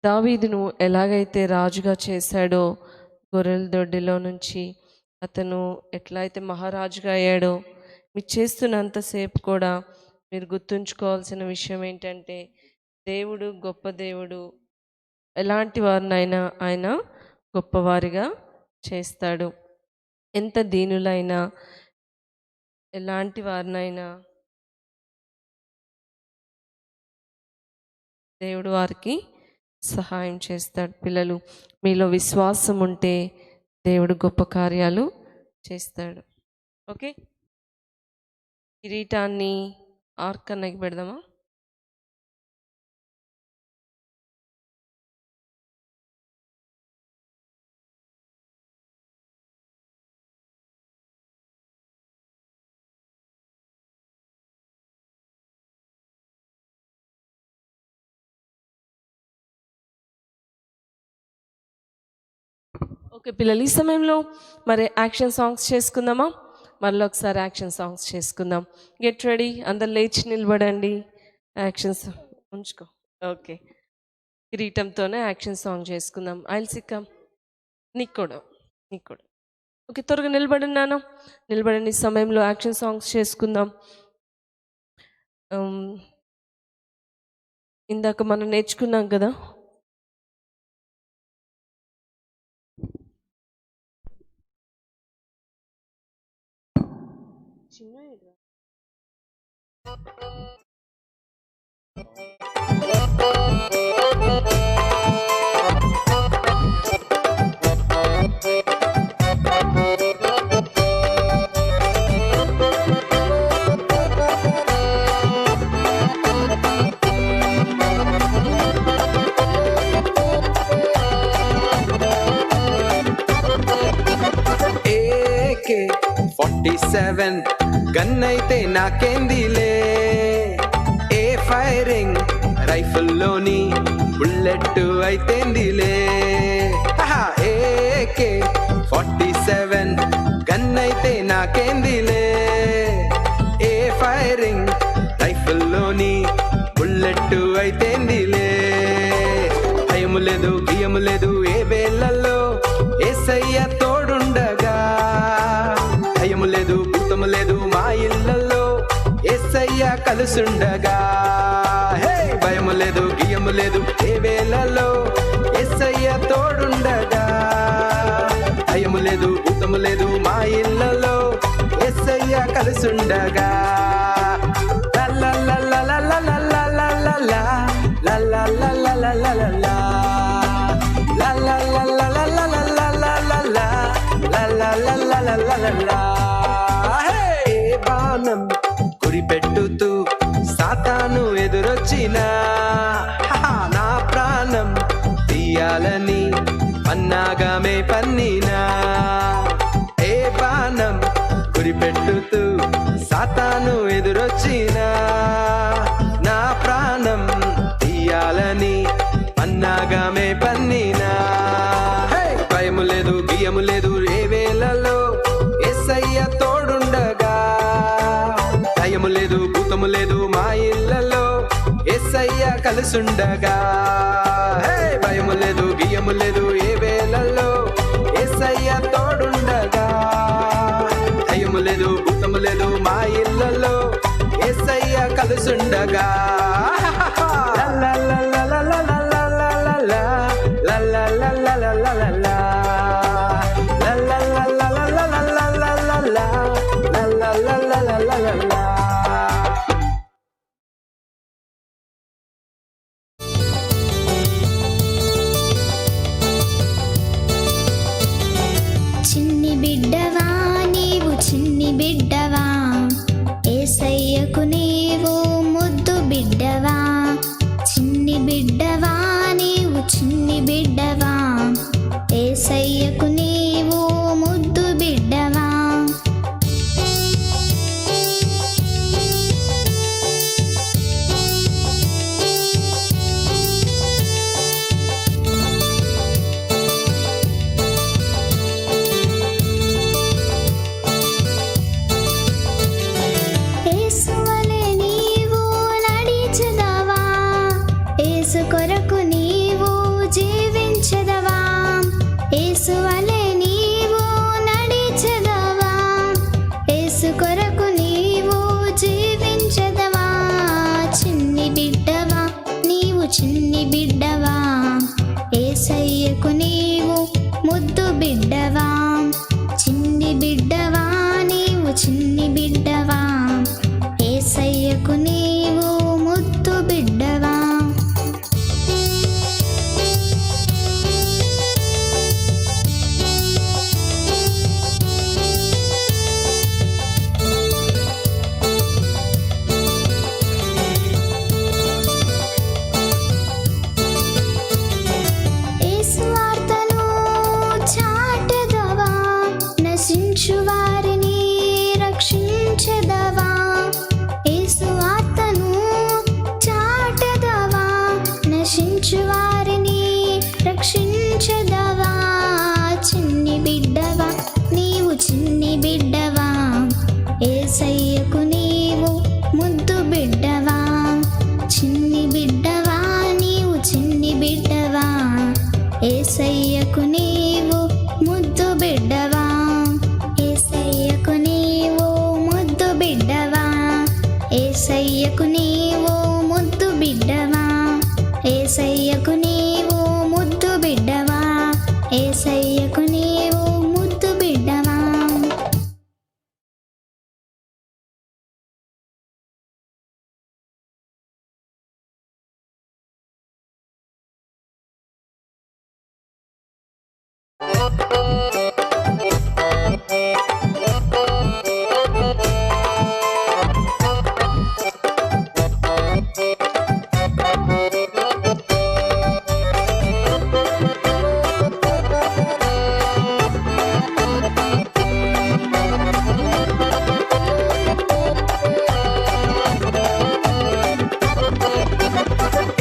దావీదును ఎలాగైతే రాజుగా చేశాడో, గొర్రెల దొడ్డిలో నుంచి అతను ఎట్లా అయితే మహారాజుగా అయ్యాడో, మీరు చేస్తున్నంతసేపు కూడా మీరు గుర్తుంచుకోవాల్సిన విషయం ఏంటంటే, దేవుడు గొప్ప దేవుడు. ఎలాంటి వారినైనా ఆయన గొప్పవారిగా చేస్తాడు. ఎంత దీనులైనా, ఎలాంటి వారినైనా దేవుడు వారికి సహాయం చేస్తాడు. పిల్లలు, మీలో విశ్వాసం ఉంటే దేవుడు గొప్ప కార్యాలు చేస్తాడు. ఓకే, కిరీటాన్ని ఆర్కన్నకి పెడదామా? ఓకే పిల్లలు, ఈ సమయంలో మరి యాక్షన్ సాంగ్స్ చేసుకుందామా? మళ్ళీ ఒకసారి యాక్షన్ సాంగ్స్ చేసుకుందాం. గెట్ రెడీ, అందరు లేచి నిలబడండి. యాక్షన్స్ ఉంచుకో. ఓకే, కిరీటంతోనే యాక్షన్ సాంగ్ చేసుకుందాం. ఐల్సిక్కం నీకు కూడా. ఓకే, త్వరగా నిలబడండి నాన్న, నిలబడండి. ఈ సమయంలో యాక్షన్ సాంగ్స్ చేసుకుందాం. ఇందాక మనం నేర్చుకున్నాం కదా, AK-47 గన్ అయితే నాకేందిలే, ఏ ఫైరింగ్ రైఫిల్లోని బుల్లెట్ అయితేందిలే. AK-47 గన్ అయితే నాకేందిలే, ఏ ఫైరింగ్ రైఫిల్లోని బుల్లెట్ అయితేందిలే. భయము లేదు, బియ్యము లేదు, ఏ వేళల్లో యేసయ్య తోడుండగా. భయము లేదు, భూతము లేదు, మా ఇళ్ళల్లో యేసయ్య కలుసుండగా. హే, భయము లేదు, బియ్యము లేదు, ఏ వేళల్లో యేసయ్య తోడుండగా. భయము లేదు, భూతము లేదు, మా ఇళ్ళల్లో యేసయ్య కలుసుండగా. లా లా లా లా లా లా లా లా లా లా లా లా లా లా లా లా లా లా. ఏ బాణం గురిపెట్టుతూ సాతాను ఎదురొచ్చినా, నా ప్రాణం తీయాలని పన్నాగమే పన్నినా. ఏ బాణం గురిపెట్టుతూ సాతాను ఎదురొచ్చినా, నా ప్రాణం తీయాలని పన్నాగమే పన్నినా. భయము లేదు, బియ్యము లేదు, ఏ వేళలో యేసయ్య తోడుండగా. భయము లేదు, భూతము లేదు, మా ఇళ్ళలో యేసయ్య కలుసుండగా. భయము లేదు, బియ్యము లేదు, ఏ వేళలో యేసయ్య తోడుండగా. భయము లేదు, భూతము లేదు, మా ఇళ్ళలో యేసయ్య కలుసుండగా. బిడ్డవా యేసయ్యకు నీవు ముద్దు బిడ్డవా యేసువలె నీవు నడిచెదవా యేసు కొరకు నీవు జీవించెదవా యేసువలె నీవు నడిచెదవా యేసు కొరకు నీవు జీవించెదవా చిన్ని బిడ్డవా నీవు చిన్ని బిడ్డవా యేసయ్యకు నీవు ముద్దు బిడ్డవా చిన్ని బిడ్డవా నీవు చిన్ని బిడ్డవా యేసయ్యకు నీవు ముద్దు బిడ్డవా యేసు వార్తను చాటెదవా నశించు వారిని రక్షించెదవా యేసు వార్తను చాటెదవా నశించు వారిని రక్షించెదవా చిన్ని బిడ్డవా నీవు చిన్ని బిడ్డవా యేసయ్యకు నీవు ముద్దు బిడ్డవా చిన్ని బిడ్డవా నీవు చిన్ని బిడ్డవా యేసయ్యకు నీవు ముద్దు బిడ్డవా యేసయ్యకు నీవు ముద్దు బిడ్డవా యేసయ్యకు నీవు ముద్దు బిడ్డవా యేసయ్యకు నీవు ముద్దు బిడ్డవా యేసయ్యకు నీవు ముద్దు బిడ్డవా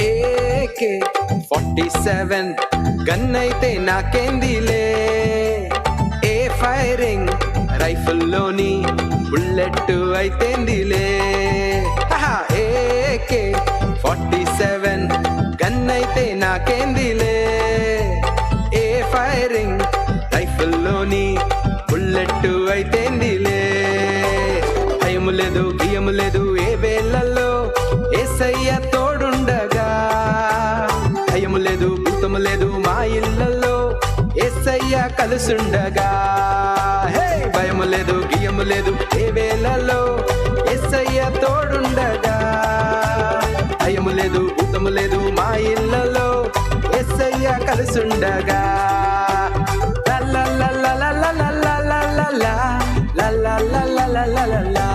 AK 47 గన్ అయితే నాకేందిలే ఏ ఫైరింగ్ రైఫిల్లోని బుల్లెట్ అయితేందిలే AK 47 గన్ అయితే నాకేందిలే ఏ ఫైరింగ్ రైఫిల్లోని బుల్లెట్ అయితేందిలే భయము లేదు బియ్యము లేదు ఏ వేళల్లో యేసయ్య తోడుండగా భయము లేదు భూతము లేదు మా ఇళ్ళల్లో యేసయ్య కలుసుండగా హే భయము లేదు గియము లేదు ఏ వేళల్లో యేసయ్య తోడుండగా భయము లేదు భూతము లేదు మా ఇళ్ళల్లో యేసయ్య కలుసుండగా లా లా లా లా లా లా లా లా లా లా లా లా లా లా లా లా లా లా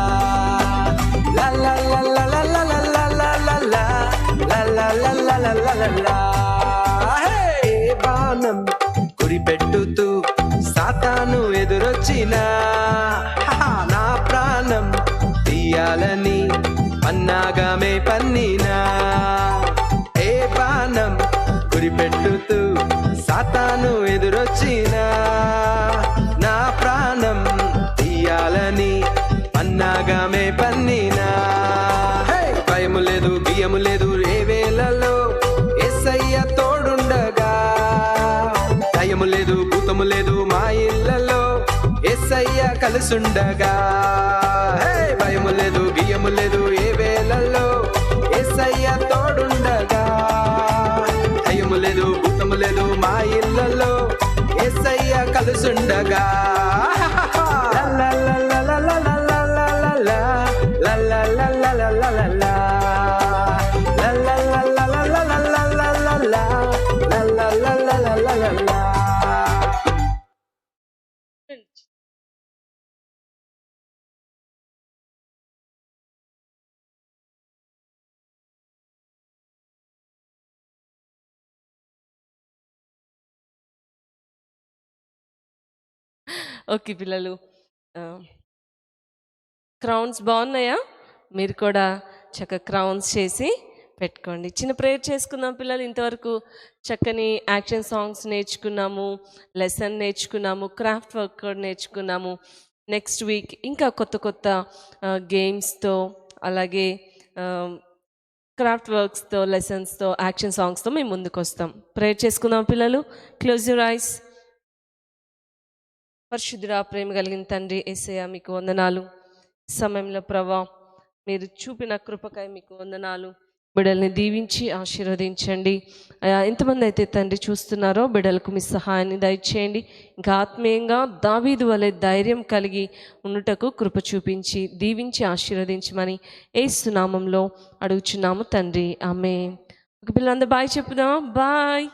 La la la la la la la la la la la la la la la la la la la హే బాణం గురిపెట్టుతూ సాతాను ఎదురొచ్చినా నా ప్రాణం తీయాలని పన్నాగమే పన్నినా ఏ బాణం గురిపెట్టుతూ సాతాను ఎదురొచ్చినా నా ప్రాణం తీయాలని పన్నాగమే పన్నినా భయము లేదు బియ్యము లేదు ఏ వేళలో యేసయ్య తోడుండగా భయము లేదు భూతము లేదు మా ఇళ్ళలో యేసయ్య కలుసుండగా భయము లేదు బియ్యము లేదు ఏ వేళల్లో యేసయ్య తోడుండగా భయము లేదు భూతము లేదు మా ఇళ్ళలో యేసయ్య కలుసుండగా లా లా లా లా లా లా లా లా లా లా లా లా లా లా లా లా లా La la la la la la la la la la la la la la la la la la okay పిల్లలు, క్రౌన్స్ బాగున్నాయా? మీరు కూడా చక్కగా క్రౌన్స్ చేసి పెట్టుకోండి. చిన్న ప్రేయర్ చేసుకుందాం పిల్లలు. ఇంతవరకు చక్కని యాక్షన్ సాంగ్స్ నేర్చుకున్నాము, లెసన్ నేర్చుకున్నాము, క్రాఫ్ట్ వర్క్ కూడా నేర్చుకున్నాము. నెక్స్ట్ వీక్ ఇంకా కొత్త కొత్త గేమ్స్తో, అలాగే క్రాఫ్ట్ వర్క్స్తో, లెసన్స్తో, యాక్షన్ సాంగ్స్తో మేము ముందుకు వస్తాం. ప్రేయర్ చేసుకుందాం పిల్లలు. Close your eyes. పరిశుద్ధుడా, ప్రేమ కలిగిన తండ్రి యేసయ్య, మీకు వందనాలు. సమయంలో ప్రభా, మీరు చూపిన కృపకై మీకు వందనాలు. బిడ్డల్ని దీవించి ఆశీర్వదించండి. ఎంతమంది అయితే తండ్రి చూస్తున్నారో బిడ్డలకు మీ సహాయాన్ని దయచేయండి. ఇంకా ఆత్మీయంగా దావీదు వలె ధైర్యం కలిగి ఉండుటకు కృప చూపించి దీవించి ఆశీర్వదించమని యేసు నామములో అడుగుచున్నాము తండ్రి, ఆమేన్. ఒక పిల్లలందరూ బాయ్ చెప్పుదాం. బాయ్.